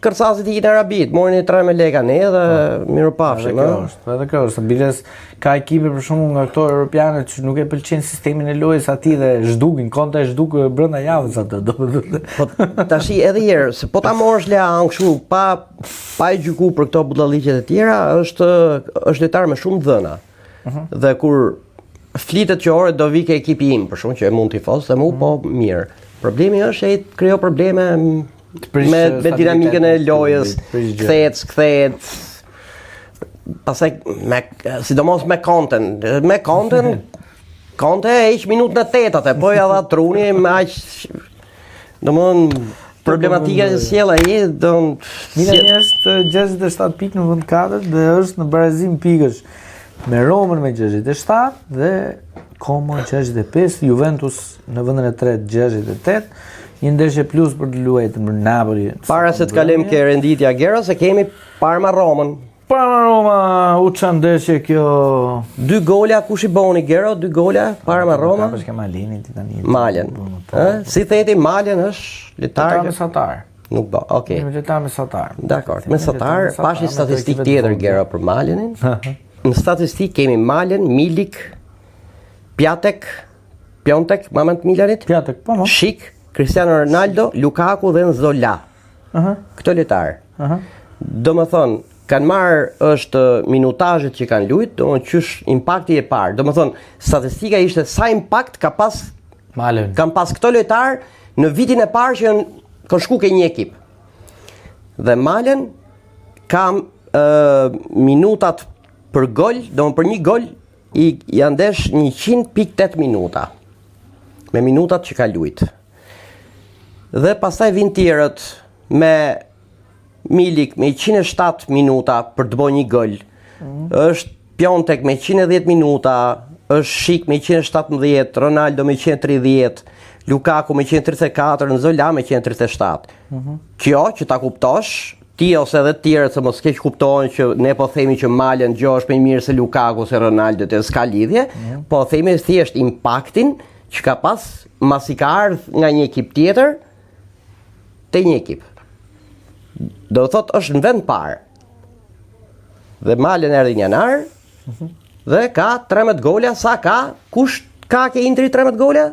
kërcasit i në Arabit, morin 3 lekë ne dhe miru pafshim. Edhe kjo është, biles ka ekipe për shumë nga këto europiane që nuk e pëlqen sistemin e lojës aty dhe zhdukin, Conte zhduk brenda javës atë. Po tash edhe herë, se po ta morësh Leao kështu pa e gjykuar për këto budalliqet e tjera, është lojtar me shumë dhëna. Dhe kur flitet që ore do vi ke ekipi im, për shumë që e mund t'i fos dhe mu, po mirë. Problemi është e krijo probleme me dinamikën e lojës, kthehet, pastaj sidomos me Conten. Me Conten, Conte e iq minutën e 8 atë, po ja dha truni me aq domthon problematika e sjell ai don Milani është 67 pikë në vend 4 dhe është në barazim pikësh me Romën me 67 dhe Como 65, Juventus në vendin e 3 68, një ndeshje plus për të luajtur për Napoli. Para se të kalojmë ke renditja Gera, se kemi Parma Romën. Parma Roma u çan ndeshje kjo. 2 gola kush i boni Gero, 2 gola Parma Roma. Ka ke Malinin ti tani. Malen. Si theti Malen është lojtar mesatar. Nuk do. Okej. Lojtar mesatar. Dakor. Mesatar, pashi statistikë tjetër Gero për Malenin. Në statistikë kemi Malen, Milik, Piontek, Moment Milanit, Shik, Cristiano Ronaldo, Lukaku dhe Nzola. Këto lojtarë. Domethënë, kanë marrë është minutazhet që kanë luajtur, domethënë qysh impakti i parë. Domethënë, statistika ishte sa impakt ka pas Malen. Kanë pas këto lojtarë në vitin e parë që kanë shku ke një ekip. Dhe Malen ka minutat për gol, domethënë për një gol i ndesh 100.8 minuta. Me minutat që ka luajt. Dhe pastaj vin tjerët me Milik me 107 minuta për të bërë një gol. Është Piontek me 110 minuta, është Shik me 117, Ronaldo me 130, Lukaku me 134, Nzola me 137. Kjo që ta kuptosh, ti ose edhe të tjerët se mos keq kuptojnë që ne po themi që Malen gjë është më i mirë se Lukaku se Ronaldo, të s'ka lidhje, po themi thjesht impaktin që ka pas masi ka ardhur nga një ekip tjetër te një ekip. Do të thotë është në vend parë. Dhe Malen erdhi në janar dhe ka 13 gola, sa ka? Kush ka ke Interi 13 gola?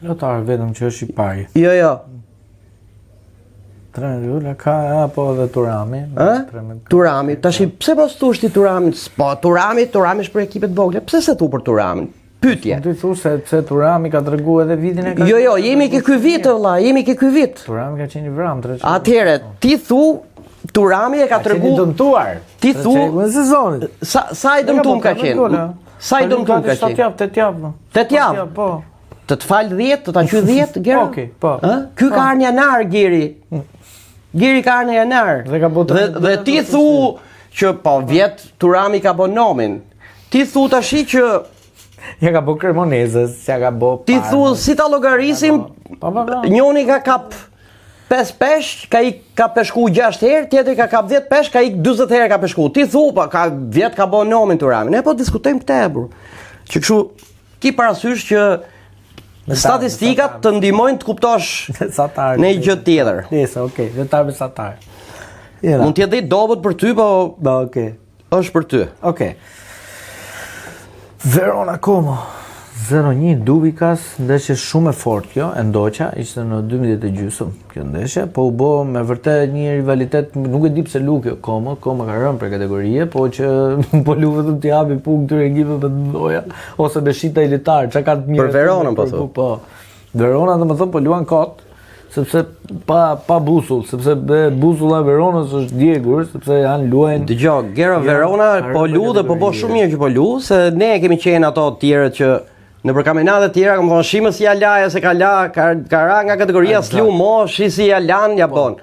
Lojtar vetëm që është i pari. Jo. 13 gola ka apo edhe Turami? Turami, tash pse mos thush ti Turamin? Po Turami është për ekipet vogla. Pse se thu për Turamin? Pyetje. Ti thu se Turami ka treguar edhe vitin e ka. Jo, jemi ke ky vit vëlla, jemi ke ky vit. Turami ka qenë i vram 300. Atëherë, ti thu Turami e ka treguar dëmtuar. Ti thu në sezonin. Sa i dëmtuar ka qenë? Sa i dëmtuar ka qenë? 8 javë. 8 javë. Po. Të fal 10, të ta qy 10 Gero? Okej, po. Ky ka ardhur në janar Geri. Geri ka ardhur në janar. Dhe ti thu që po vjet Turami ka bën nomin. Ti thu tashi që ja ka bë Cremonezës, ja ka bë. Ti thu si ta llogarisim? Njoni ka kap 5 peshq, ka peshku 6 herë, tjetri ka kap 10 peshq, ka ik 40 herë ka peshku. Ti thu pa ka vjet ka bën nomin Turami. Ne po diskutojmë këtë burr. Që kështu ki parasysh që statistikat të ndihmojnë të kuptosh në një gjë tjetër. Nëse, okay, lojtar mesatar. Mund të jetë dobët për ty, po okay. është për ty. Okej. Verona Como 0-1 Duvikas, ndeshje shumë e fortë kjo, e ndoqa, ishte në 12:30 kjo ndeshje, po u bë me vërtet një rivalitet, nuk e di pse lu kjo Como ka rënë për kategorie, po që po lu vetëm t'i japi punë këtyre ekipeve të mëdha ose beshita elitar, çka ka të mirë. Për Veronën po thon. Po. Verona domethënë po luan kot, sepse pa busull, sepse busulla e Veronës është djegur, sepse janë luajnë. Dgjoj, Gera Verona po lu dhe po bë shumë mirë që po lu, se ne kemi qenë ato të tjerët që në për kampionate të tjera, kam thonë shimës si ja laja se ka ra nga kategoria s'lu mo, shi si ja lan, ja bon.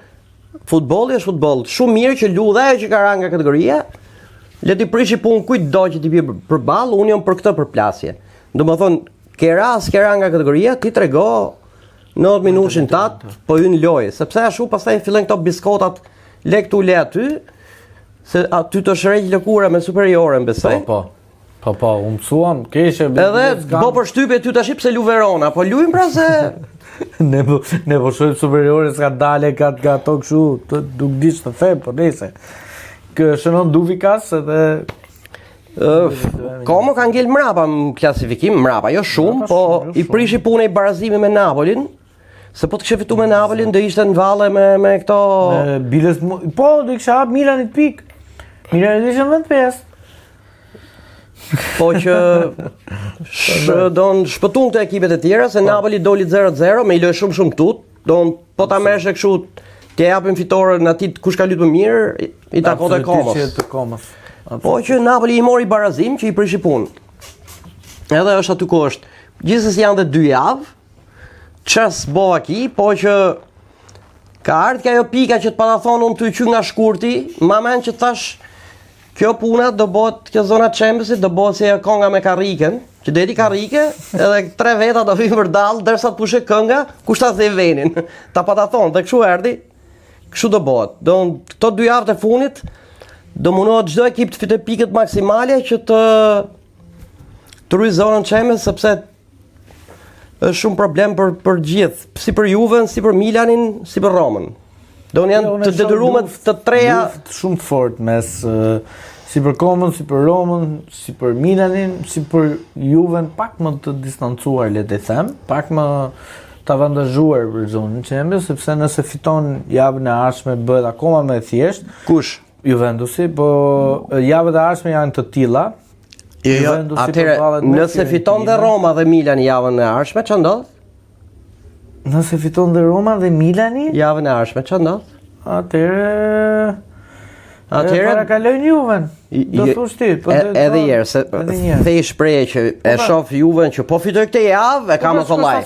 Futbolli është futboll. Shumë mirë që lu dhe ajo që ka ra nga kategoria. Le ti prishi punë kujtdo që ti bie përballë, unë jam për këtë përplasje. Domethënë, ke ra nga kategoria, ti trego 90 minutin tat, po hyn lojë, sepse ashtu pastaj fillojnë këto biskotat le këtu le aty, se aty të shërq lëkura me superiore besoj. Po, unë mësuam, keshe... Edhe, po për shtypje ty tash pse lu Verona, po luajm pra se... ne po shojmë superiore s'ka dale, ka ato kështu, nuk di ç'të them, po nese. Kë shënon Duvikas edhe... Como ka ngel mrapa në klasifikim, mrapa, jo shumë, po i prishi punë i barazimi me Napolin, se po të kishte fituar me Napolin, do ishte në valle me këto... Biles, po, do kisha hap Milanit pik. Milanit ishte në vend 5. Po që don shpëtun të ekipet e tjera, se Napoli doli 0-0 me i lojë shumë tut, don po ta merresh kështu t'ja japin fitoren atit kush ka luajtur më mirë, i takon te Komos. Po që Napoli i mori barazim që i prishi punë. Edhe është aty ku është. Gjithsesi janë dhe 2 javë. Ças bova ki, po që ka ardhur ajo pika që të pata thonë unë ty që nga shkurti, ma men që thash kjo puna do bëhet, kjo zona Championship do bëhet si konga me karriken, që deri karrike, edhe 3 veta do vinë përdall, derisa të pushe kënga, kush ta thej venin. Ta pata thonë, dhe kështu erdhi, kështu do bëhet. Do këto 2 javë të fundit do mundohet çdo ekip të fitojë pikët maksimale që të ryjë zonën Champions, sepse është shumë problem për gjithë, si për Juven, si për Milanin, si për Romën. Do janë të detyruar të treja shumë të fortë mes si për Komën, si për Romën, si për Milanin, si për Juven, pak më të distancuar le të them, pak më të avantazhuar për zonën Champions, sepse nëse fiton javën e ardhshme bëhet akoma më e thjeshtë. Kush? Juventusi, po javët e ardhshme janë të tilla. Jo, atëherë nëse fiton dhe Roma dhe Milani javën e ardhshme, ç'a ndodh? Nëse fiton dhe Roma dhe Milani? Javën e ardhshme, ç'a ndodh? Atëherë para kalojnë Juven. Do thosh ti, po edhe herë se thej shprehje që e shoh Juven që po fitoj këtë javë e ka më kollaj.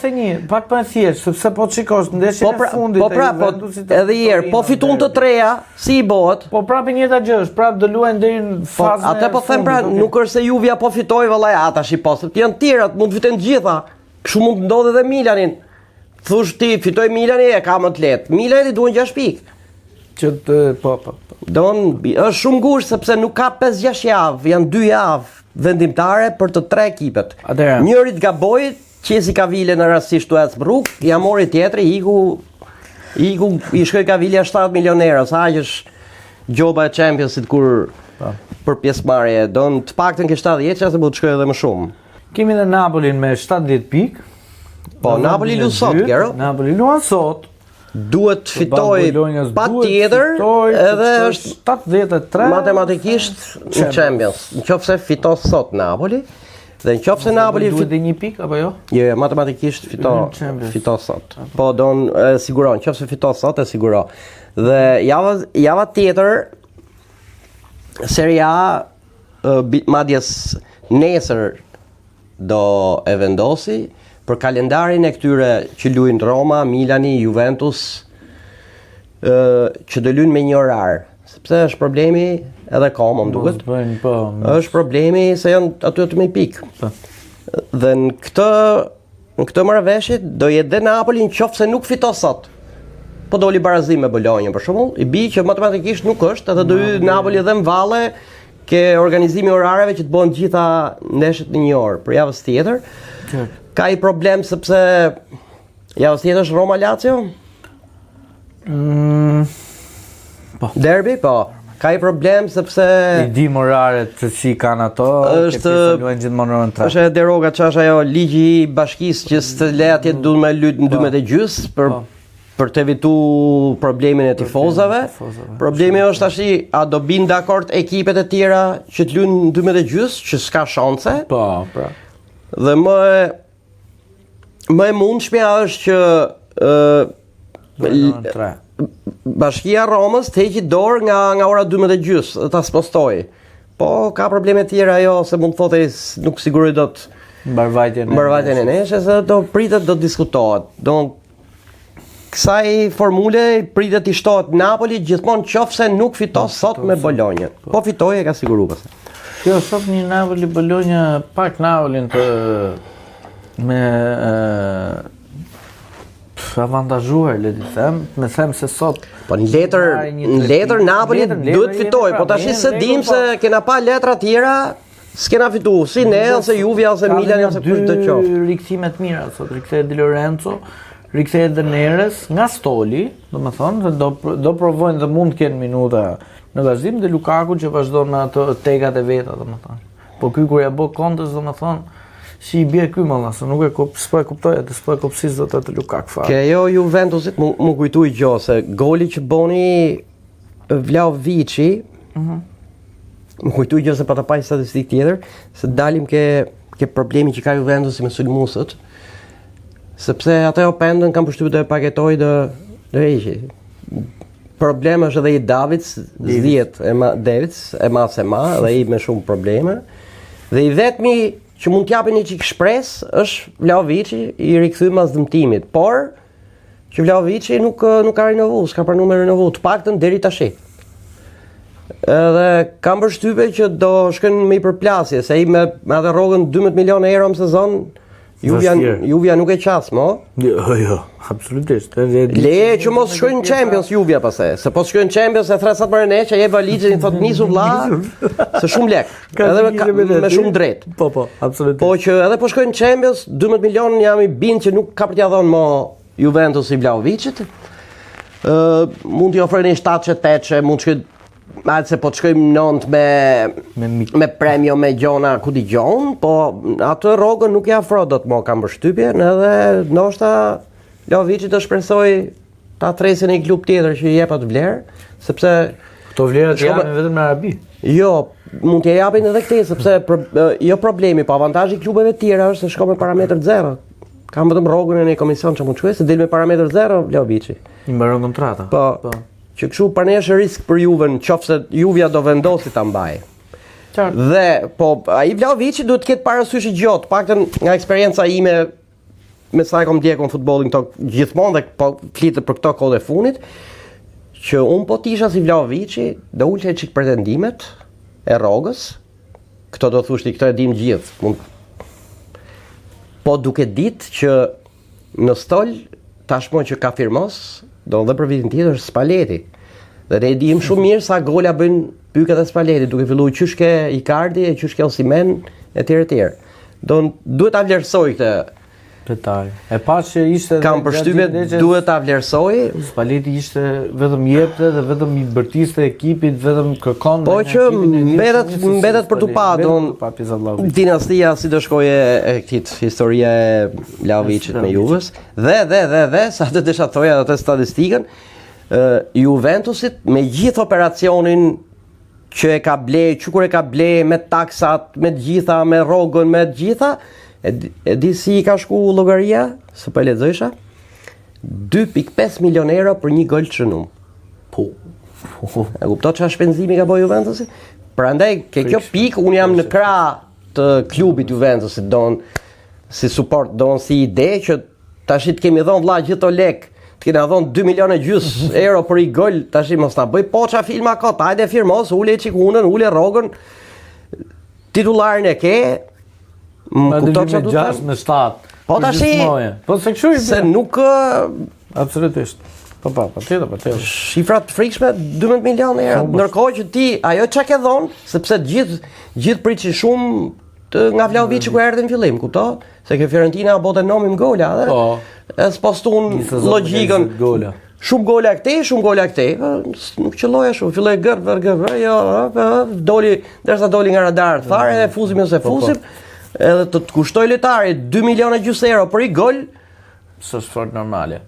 Pak më thjesht, sepse po shikosh ndeshjen e fundit. Po prapë, edhe herë, po fitun të treja, si i bëhet? Po prapë njëta gjë është, prapë do luajnë deri në fazën. Atë po them pra, nuk është se Juvia po fitoi vallai tash i po, sepse janë të tjerat, mund të fitojnë të gjitha. Kështu mund të ndodhë edhe Milanin. Thush ti, fitoj Milani e ka më të lehtë. Milani duan 6 pikë. Që të po. Është shumë ngushtë sepse nuk ka 5-6 javë, janë 2 javë vendimtare për të 3 ekipet. Njëri të gaboi, qesi Kavile në rastisht u ecë rrugë, ja mori tjetri, i shkoi Kavile 7 milionerë, sa aq është gjoba e Championsit kur për pjesëmarrje, don të paktën ke 70 që se mund të shkojë edhe më shumë. Kemi dhe Napolin me 70 pikë. Po Napoli luan sot, Gero. Napoli luan sot. Duhet të fitoj patjetër, edhe është 83 matematikisht në Champions. Nëse fiton sot Napoli, dhe nëse Napoli duhet dhe 1 pikë apo jo? Jo, matematikisht fiton sot. Po don siguron, nëse fiton sot e siguron. Dhe java tjetër Serie A madjes nesër do e vendosi për kalendarin e këtyre që luajnë Roma, Milani, Juventus, që do luajnë me një orar. Sepse është problemi edhe Como, më duket. Është problemi se janë aty me pikë. Dhe në këtë marrëveshje do jetë dhe Napoli nëse nuk fiton sot. Po doli barazim me Bologna për shembull, i bi që matematikisht nuk është, edhe do hyj Napoli edhe në valle ke organizimi orareve që të bëhen gjitha ndeshjet në një orë për javën tjetër. Ka i problem sepse javës tjetër është Roma Lazio? Po. Derbi, po. ka i problem sepse I di morare të si kanë ato, luajnë gjithmonë në tre. Është deroga çash ajo ligji I bashkisë që s'të le atje duhet me lut në 12:30 për të evitu problemin e tifozave. Problemi është tash a do bin dakord ekipet e tjera që të luajnë në 12:30 që s'ka shanse. Po, pra. Dhe më e mundshmja është që Bashkia Romës të heqi dorë nga ora 12:30 ta spostoj. Po ka probleme tjera ajo se mund të thotë nuk siguroj dot mbarvajtjen e nesër se do pritet do diskutohet. Kësaj formule pritet I shtohet Napoli gjithmonë qofse nuk fiton sot me Bologna. Po fitoi e ka siguruar pastaj. Kjo sot një Napoli-Bologna pak Napolin me avantazhuar, le të them se sot. Po në letër Napoli duhet fitoj, po tash se dim se kena pa letra tjera, s'kena fitu, si ne, ose Juve, ose Milan, ose kush do qoftë. Ka rikthime të mira sot, rikthehet Di Lorenzo, rikthehet dhe Neres nga Stoli, domethënë do provojnë dhe mund të kenë minuta në vazhdim dhe Lukaku që vazhdon me ato tekat e veta, domethënë. Po ky kur ja bë Kontes, domethënë, si I bie ky malla, se nuk s'po e kuptoj atë, s'po e kupsis dot atë Lukaku fare. Ke jo Juventusit më kujtoi gjë se goli që boni Vlahovici, më kujtoi gjë se pa ta pa statistikë tjetër, se dalim ke problemi që ka Juventusi me sulmuesët. Sepse ata pendën kanë përshtypur të paketoj do heqi. Problemi është edhe I Davids, Davids e ma dhe I me shumë probleme. Dhe I vetmi që mund t'japin një çik shpresë është Vlahovici I rikthy mas dëmtimit, por që Vlahovici nuk ka rinovu, s'ka pranuar me rinovu, të paktën deri tash. Edhe kam përshtypje që do shkojnë me I përplasje, se I me atë rrogën 12 milionë euro në sezon. Juvja nuk e qas, mo? Jo, absolutisht. Le që mos shkojnë Champions Juvja pastaj, se po shkojnë Champions e thresat më rënë që je valizën I thot nisu vlla, se shumë lek. Edhe me shumë drejt. Po, absolutisht. Po që edhe po shkojnë Champions, 12 milionë jam I bind që nuk ka për t'ia dhënë mo Juventus I Vlahovicit. Mund t'i ofrojnë 7-8, mund të shkojnë atë se po të shkojmë 9 me premio me gjona ku di gjon, po atë rrogën nuk ja afro do të mo kam përshtypjen edhe ndoshta Vlahovici do shpresoj ta tresin një klub tjetër që I jep atë vlerë, sepse këto vlerat janë vetëm në Arabi. Jo, mund t'ja japin edhe këtej sepse jo problemi, po avantazhi I klubeve tjera është se shkon me parametër zero. Kam vetëm rrogën e një komision që mund të shkojë, se del me parametër zero Vlahovici. I mbaron kontrata. Po. Që kështu pranesh risk për Juven, qofse Juvja do vendosi ta mbajë. Qartë. Dhe po ai Vlahovici duhet të ketë parasysh I gjotë, paktën nga eksperjenca ime me sa e kam ndjekur futbollin këto gjithmonë dhe po flitet për këto kohë të fundit, që un po tisha si Vlahovici, do ulte çik pretendimet e rrogës. Këto do thoshti, këto e dim gjithë. Po duke ditë që në stol tashmë që ka firmos do dhe për vitin tjetër Spalletti. Dhe ne dim shumë mirë sa gola bëjnë Pykat e Spalletti, duke filluar qyshke Icardi e qyshke Osimhen etj. Duhet ta vlerësoj këtë detaj. E pa që ishte kam përshtypje duhet ta vlerësoj. Spalletti ishte vetëm jepte dhe vetëm I bërtiste ekipit, vetëm kërkon. Po që mbetet për tu pa, dinastia si do shkoje e këtij historia e Vlahovicit me Juves. Dhe sa të desha thoja atë statistikën, Juventusit me gjithë operacionin që e ka ble, kur e ka ble me taksat, me gjitha, me rrogën, me gjitha, e di si I ka shku llogaria, se po e lexojsha, 2.5 milion euro për një gol të shënum. Po. E kupton çfarë shpenzimi ka bëu Juventusi? Prandaj kjo pikë un jam në krah të klubit Juventusit, si support, si ide që tash të kemi dhënë vëlla gjithë to lek, të kena dhënë 2 milionë gjys euro për një gol, tash mos ta bëj poça filma kot, hajde firmos, ule çikunën, ule rrogën. Titullarin e ke. Më kupton çfarë do të them? Me 7. Po tash po se kshu se nuk absolutisht. Po patjetër. Shifra të frikshme 12 milionë euro. Ndërkohë që ti ajo çka ke dhon, sepse gjithë priçi shumë nga Vlahovici ku erdhi në fillim, kupton? Se ke Fiorentina bote nomi më gola, edhe. Po. E spostun logjikën. Shumë gola këtej, nuk qëlloj ashtu, filloi gër, jo, doli, derisa doli nga radarët fare, e fusim ose fusim, edhe të kushtoj lojtarit 2,5 miliona euro për i gol, s'është fort normale.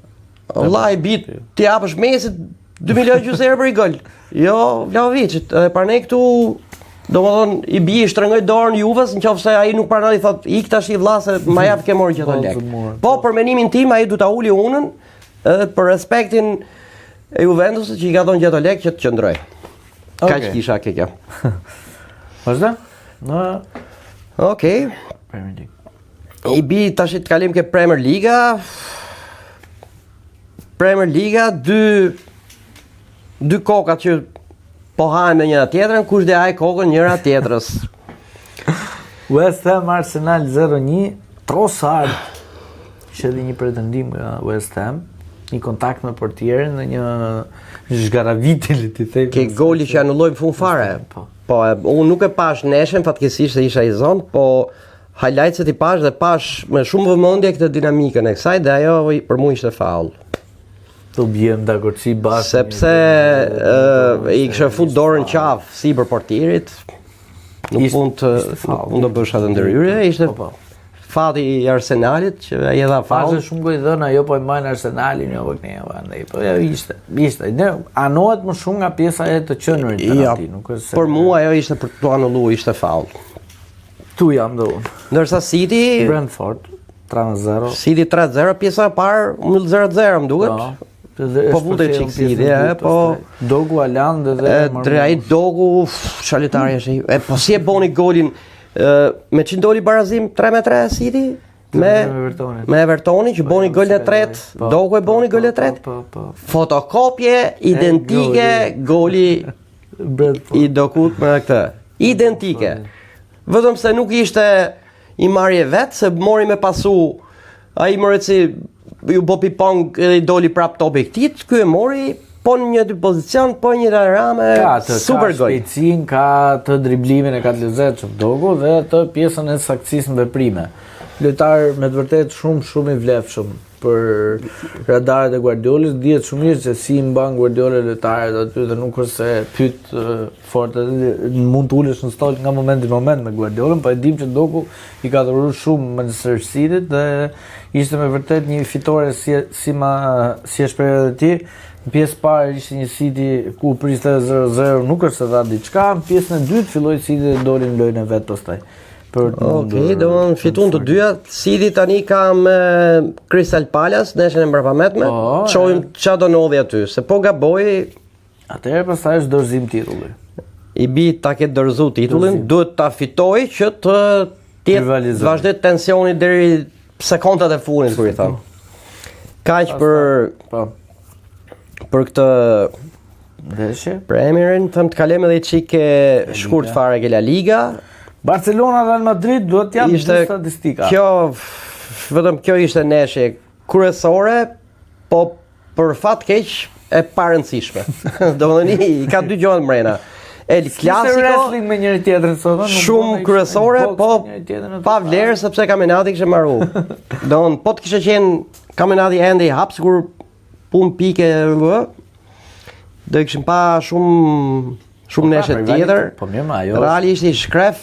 Allah i bit, ti japësh Mesit 2,5 miliona euro për i gol. Jo, Vlahovićit, edhe par ne këtu, domethënë i bi i shtrëngoj dorën Juves, nëse ai nuk pranon i thot ik tash i vlla se ma jap ke morë gjithë lek. Po për mendimin tim ai duhet ta uli unën, edhe për respektin e Juventusit që i ka dhënë gjithë lek që të qëndroj. Kaq kisha kjo. Vazhdo? Okej. Premier League. I bi tash të kalim ke Premier Liga, dy kokat që po hajnë me njëra tjetrën, kush dhe haj kokën njëra tjetrës. West Ham Arsenal 0-1, Trossard. Ishte edhe një pretendim nga West Ham, një kontakt me portierin dhe një zhgaravitje le të them. Ke goli që anulloi në fund fare. Po, unë nuk e pash neshen fatkeqësisht se isha i zonë, po highlights-et i pash dhe pash me shumë vëmendje këtë dinamikën e kësaj dhe ajo për mua ishte faul. Të bjem dakord si bashkë. Sepse i kishte fut dorën qafë si për portierit. Nuk mund të bësh atë ndërhyrje, ishte fati i Arsenalit që ai dha faul. Fazë shumë gojë dhëna, jo po i mbajnë Arsenalin, jo po andaj. Po ja ishte. Ne anohet më shumë nga pjesa e të qenurit penalti, nuk është se. Për mua ajo ishte për tu anulluar, ishte faul. Tu jam dhe unë. Ndërsa City Brentford 3-0. City 3-0, pjesa e parë 0-0 më duket. Po vute çik City, po Dogu Aland dhe ai Dogu çalitari është. Po si e boni golin me çin doli barazim 3-3 City me Evertonin që boni golin e tretë, Dogu e boni golin e tretë. Fotokopje identike goli i Dokut me këtë. Identike. Vetëm se nuk ishte i marrje vetë, se mori me pasu ai Moreci ju bo ping-pong edhe i doli prap topi këtit, ky e mori po në një pozicion, po një rame, super gol. Ka shpejtësinë, ka të driblimin e ka të lezetshëm Dogu dhe të pjesën e saktësisë në veprime. Lojtar me të vërtetë shumë i vlefshëm për radarët e Guardiolis, dihet shumë mirë se si mban Guardiola lojtarët aty dhe nuk është se pyet fort, mund të ulesh në stol nga momenti në moment me Guardiolën, po e dim që Dogu i ka dhuruar shumë Manchester City-t dhe ishte me vërtet një fitore si e shpreh edhe ti. Në pjesë parë ishte një City ku priste 0-0, nuk është se dha diçka, në pjesën e dytë filloi City dhe doli në lojën e vet pastaj. Okej, do të fitun të dyja. City tani ka me Crystal Palace nesër e mbrapamjetme. Shohim çfarë do ndodhi aty, se po gaboi. Atëherë pastaj është dorëzim titulli. I bi ta ketë dorëzuar titullin, duhet ta fitojë që të vazhdoj tensioni deri sekondat e fundit kur i thon. Kaq për këtë ndeshje. Premierin, them të kalojmë edhe çike shkurt fare ke La Liga. Barcelona Real Madrid duhet t'jap statistika. Vetëm kjo ishte ndeshje kryesore, po për fat keq e parëndësishme. Domethënë i ka dy gjëra mrena. El Clasico wrestling me njëri tjetrin sot, shumë kryesore, po pa vlerë sepse kampionati kishte marrë. Domethënë po të kishte qenë kampionati ende i hap sigur pun pike do kishim pa shumë neshe tjetër. Po mirë, ajo. Reali ishte i shkref.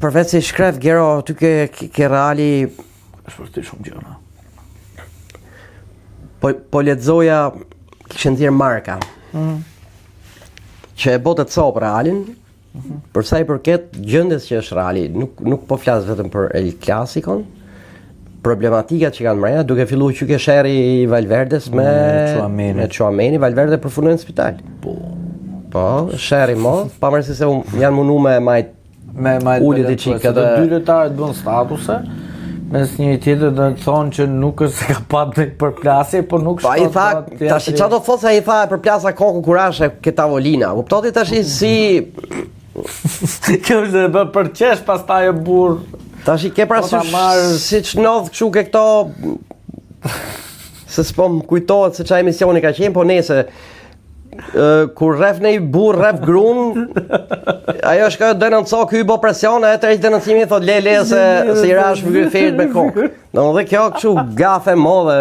Përveç se i shkref Gero, ty ke Reali është vërtet shumë gjëra. Po lexoja kishte ndjer marka. Që e botë të copë Realin, për sa i përket gjendjes që është Reali, nuk po flas vetëm për El Clasicon, problematikat që kanë mrena, duke filluar që ke sherri i Valverdes me Chouameni, Valverde përfundoi në spital. Po, sherri mod, pavarësisht se janë mundu me majt ulit i çika dhe dy lojtarët bën statuse, mes një tjetër do të thonë që nuk është se ka patë përplasje, por nuk shkon. Pa i tha, tash çfarë do thotë se ai tha përplasa kokën kurashe ke tavolina. Kuptoti tash si kjo është bë për qesh pastaj e burr. Tash i ke parasysh siç ndodh kështu ke këto se s'po më kujtohet se çfarë emisioni ka qenë, po nese kur rref në i burr rref grun, ajo shka denonco ky bo presion, e tërheq denoncimi thot le se i rash fytyrit me kokë. Domethënë kjo kështu gafe modhe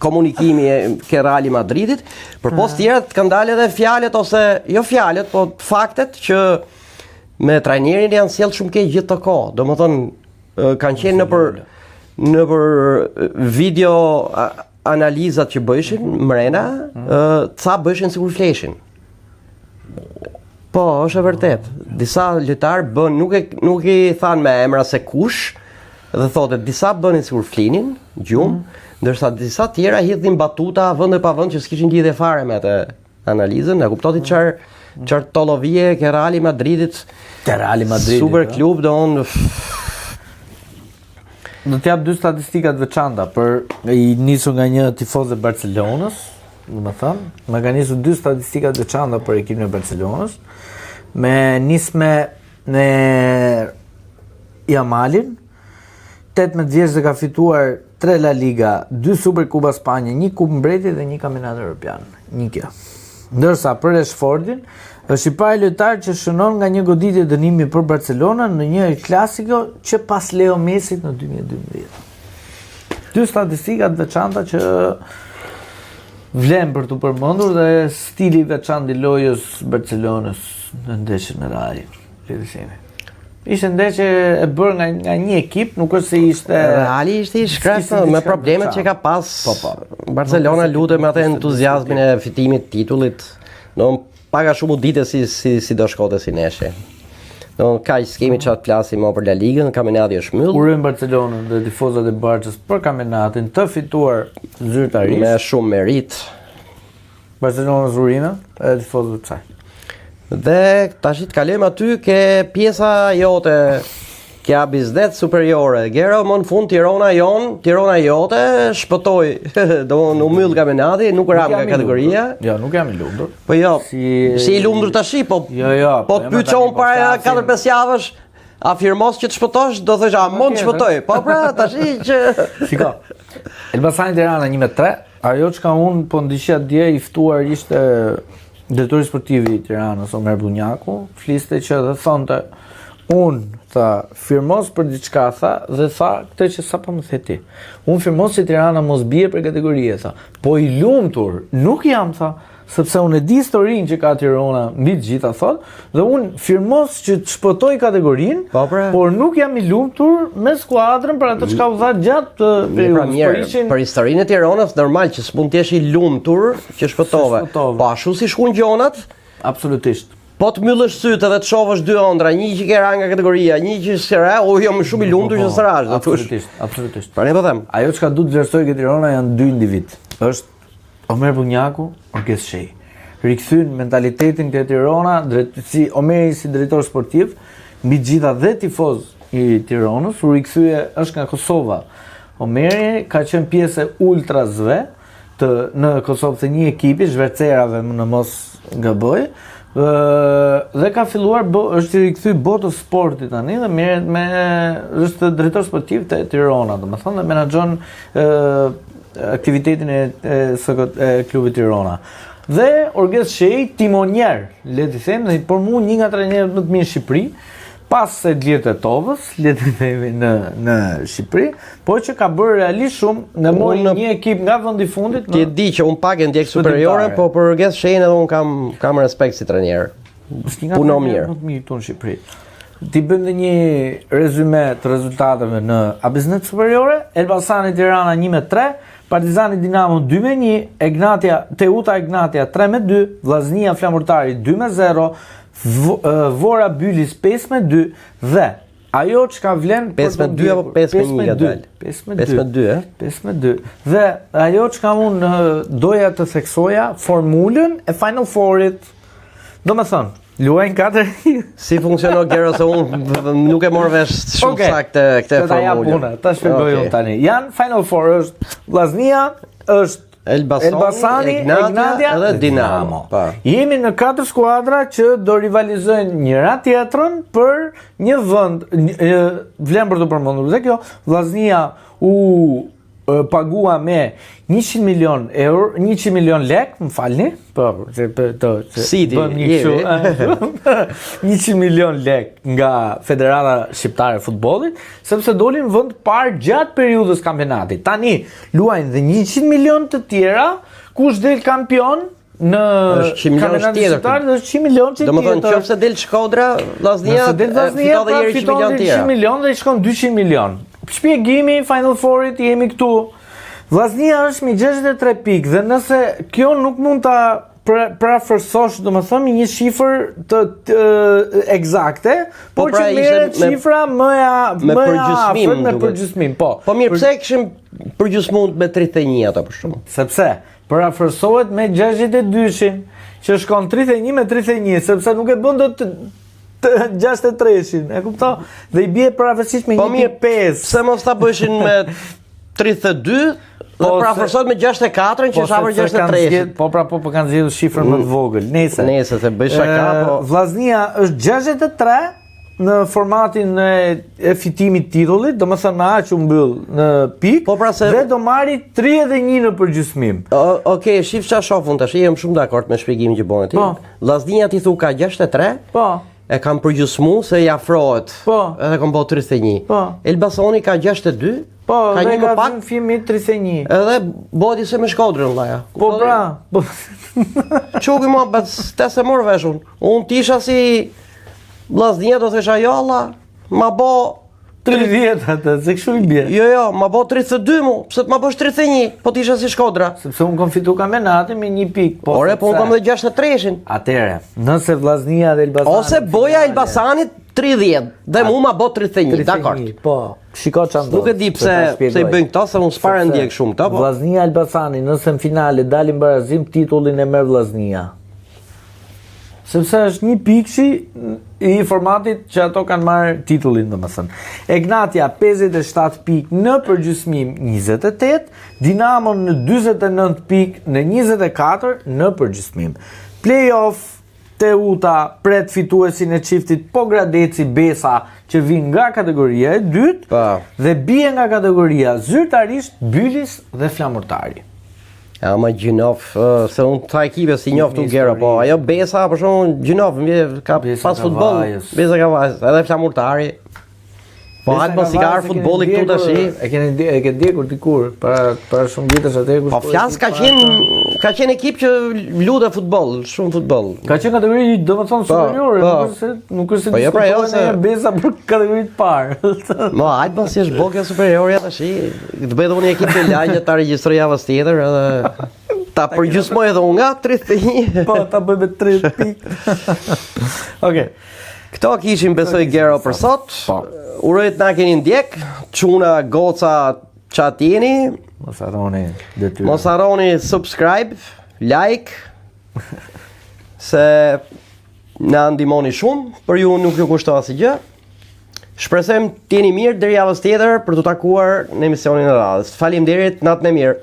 komunikimi ke Reali Madridit, për post tjerët kanë dalë edhe fjalët ose jo fjalët, po faktet që me trajnerin janë sjell shumë keq gjithë të kohë. Domethënë kanë qenë në për video analizat që bëjshin mrena, ca bëjshin sikur fleshin. Po, është e vërtet. Disa lojtarë bën, nuk i thanë me emra se kush, dhe thotë disa bënin sikur flinin, gjumë, ndërsa disa tjera hidhin batuta vend e pa vend që s'kishin lidhje fare me atë analizën. E kuptoti çfarë tollovie ke Reali Madridit. Super klub do t'jap dy statistikat veçanta i nisur nga një tifoz e Barcelonës, domethënë, më ka nisur dy statistikat veçanta për ekipin e Barcelonës. Me Yamalin, 18 vjeç dhe ka fituar 3 La Liga, 2 Superkupa Spanje, 1 Kupë Mbretërit dhe 1 Kampionat Evropian. Një kjo. Ndërsa për Rashfordin, është i pari lojtar që shënon nga një goditje dënimi për Barcelona në një El Clasico që pas Leo Messit në 2012. Dy statistikat veçanta që vlen për të përmendur dhe stili veçantë i lojës Barcelonës në ndeshjen me Realin. Ishte ndeshje e bërë nga një ekip, nuk është se ishte... Reali ishte i shkrasë me problemet që ka pas. Barcelona lutet me atë entuziazmin e fitimit titullit. Paga shumë u dite si do shkote si neshe. Kaq s'kemi çfarë të flasim më për La Ligën, kampionati është mbyll. Urojmë Barcelonën dhe tifozat e Barçës për kampionatin të fituar zyrtarisht me shumë merit. Barcelonës urime e tifozëve të saj. Dhe tash të kalojmë aty ke pjesa jote, kja bizdet superiore. Gero, më në fund Tirana jote shpëtoi. Do në mbyll kampionati, nuk ram nga kategoria. Jo, nuk jam i lumtur. Po jo, si i lumtur tash, po po të pyetshon para 4-5 javësh, afirmos që të shpëtosh, do thosh a mund të shpëtoj. Po pra, tash që shiko. Elbasani Tirana 1-3, ajo çka un po ndiqja dje i ftuar ishte drejtori sportiv i Tiranës, Omer Bunjaku, fliste që dhe thonte firmos për diçka, tha, dhe tha këtë që sa po më the ti. Unë firmos që Tirana mos bie për kategorie, tha. Po i lumtur, nuk jam, tha, sepse unë e di historinë që ka Tirana mbi të gjitha, thot, dhe unë firmos që të shpëtoj kategorinë, por nuk jam i lumtur me skuadrën për atë çka u dha gjatë periudhës. Për historinë e Tiranës, normal që s'mund të jesh i lumtur që shpëtove. Po ashtu si shkuan gjonat? Absolutisht. Po të myllësh sytë edhe të shohësh dy ëndra, një që ke ra nga kategoria, një që s'ra, jam shumë i lumtur që s'rash, do thosh. Absolutisht. Pra ne po them. Ajo çka duhet të vlerësoj ke Tirana janë dy individ. Është Omer Bunjaku, Orges Shej. Rikthyn mentalitetin ke Tirana, si Omeri si drejtor sportiv, mbi gjitha dhe tifoz i Tiranës, u rikthye është nga Kosova. Omeri ka qenë pjesë e ultrazve në Kosovë të një ekipi, Zhvercerave në mos gaboj, dhe ka filluar është i rikthy botës sportit tani dhe është drejtor sportiv te Tirana, domethënë dhe menaxhon aktivitetin e klubit Tirana. Dhe Orges Shej, timonier, le të them, dhe për mua një nga trajnerët më të mirë në Shqipëri, pas se Dlirë Tovës, le të themi në Shqipëri, po që ka bërë realisht shumë, në mori një ekip nga vendi i fundit. Ti e di që un pak e ndjek superiore, po për Orges Shejin edhe un kam respekt si trajner. Punon mirë. Më të mirë këtu në Shqipëri. Ti bëjmë një rezume të rezultateve në Abiznet superiore, Elbasani Tirana 1-3, Partizani Dinamo 2-1, Teuta Egnatia 3-2, Vllaznia Flamurtari 2-0, Vora Bylis 5-2 dhe ajo çka vlen 5-2 apo 5-1 5-2 dhe ajo çka unë doja të theksoja formulën e Final Fourit. Domethënë luajnë 4. Si funksionon Gero se unë nuk e morr vesh shumë saktë këtë formulë. Ta shpjegoj unë tani. Jan Final Four është Vllaznia, është Elbasani, Egnatia dhe Dinamo. Jemi në 4 skuadra që do rivalizojnë njëra tjetrën për një vend. Vlen për të përmendur dhe kjo, Vllaznia u pagua me 100 milion euro, 100 milion lek, më falni, po, bëm një kështu, 100 milion lek nga Federata Shqiptare e Futbollit, sepse dolin vend parë gjatë periudhës kampionatit. Tani luajnë dhe 100 milion të tjera, kush del kampion në kampionatin shqiptar, është 100 milion që tjetër. Domethënë nëse del Shkodra, Vllaznia fiton edhe 100 milion dhe i shkon 200 milion. Shpjegimi Final Fourit jemi këtu. Vllaznia është me 63 pikë dhe nëse kjo nuk mund ta prafërsosh, domethënë një shifër të eksakte, por që merret shifra më afër me përgjysmim. Po mirë, pse kishim përgjysmuar me 31 ato për shkak? Sepse parafërsohet me 62-shin, që shkon 31 me 31, sepse nuk e bën dot 63-shin, e kupton? Dhe i bie parafësisht me 1.5. Pse mos ta bëshin me 32? Po parafërsohet me 64-ën që është afër 63-shin. Po kanë zgjedhur shifrën më të vogël. Nëse se bëj shaka, po Vllaznia është 63 në formatin e fitimit titullit, domethënë me aq u mbyll në pikë, dhe do marri 31 në përgjysmim. Okej, shif çfarë shohun tash, jam shumë dakord me shpjegimin që bën ti. Vllaznia ti thu ka 63? Po. E kam përgjysmu se i afrohet. Po. Edhe kam bërë 31. Po. Elbasani ka 62. Po, ka dhe një më pak fimi 31. Edhe bodi se me Shkodrën vllaja. Po pra. Çoku më pas se mor veshun. Unë tisha si Vllaznia do thësha jo alla, ma bo 30 atë, se kështu i bie. Jo, ma bo 32 mu, pse të ma bosh 31, po t'isha si Shkodra. Sepse unë kam fitu kampionatin me 1 pikë. Po unë kam dhe 63-shin. Atere, nëse Vllaznia dhe Elbasani... Ose boja Elbasanit 30, dhe mu ma bo 31, dakord. Po, shiko që ndodhë. Nuk e di pse i bëjnë këto, se unë s'pare ndjek shumë këto, po... Vllaznia Elbasani, nëse në finale dalin barazim, titullin e merr Vllaznia. Sepse është një pikëshi i formatit që ato kanë marrë titullin, domethënë. Egnatia 57 pikë në përgjysmim 28, Dinamo në 49 pikë në 24 në përgjysmim. Playoff Teuta pret fituesin e çiftit Pogradeci Besa që vin nga kategoria e dytë dhe bie nga kategoria zyrtarisht Bylis dhe Flamurtari. Ja, ma Gjinov, se unë ta ekipe si njoft u gera, po ajo Besa, për shumë Gjinov, ka pas futbol, Besa Kavajës, edhe Flamurtari. Po hajtë mos i ka arë futboli këtu të shi. E ke ndjekur dikur, para shumë vitës atë. Po flas ka qenë ekip që lutë futboll, shumë futboll. Ka qenë kategori domethënë superiore, nuk është se diskutohen Besa për kategorinë të parë. Mo hajtë mos është bokja superiore tash. Të bëj dhe unë ekip të lagje ta regjistroj javës tjetër edhe ta përgjysmoj edhe unë nga 31. Po ta bëj me 30 pikë. Okej. Këto kishim besoj Gero për sot. Urojt na keni ndjek, çuna goca çat jeni. Mos harroni detyrë. Mos harroni subscribe, like. Se na ndihmoni shumë, për ju nuk ju kushton asgjë. Shpresojmë të jeni mirë deri javës tjetër për të takuar në emisionin e radhës. Faleminderit, natën e mirë.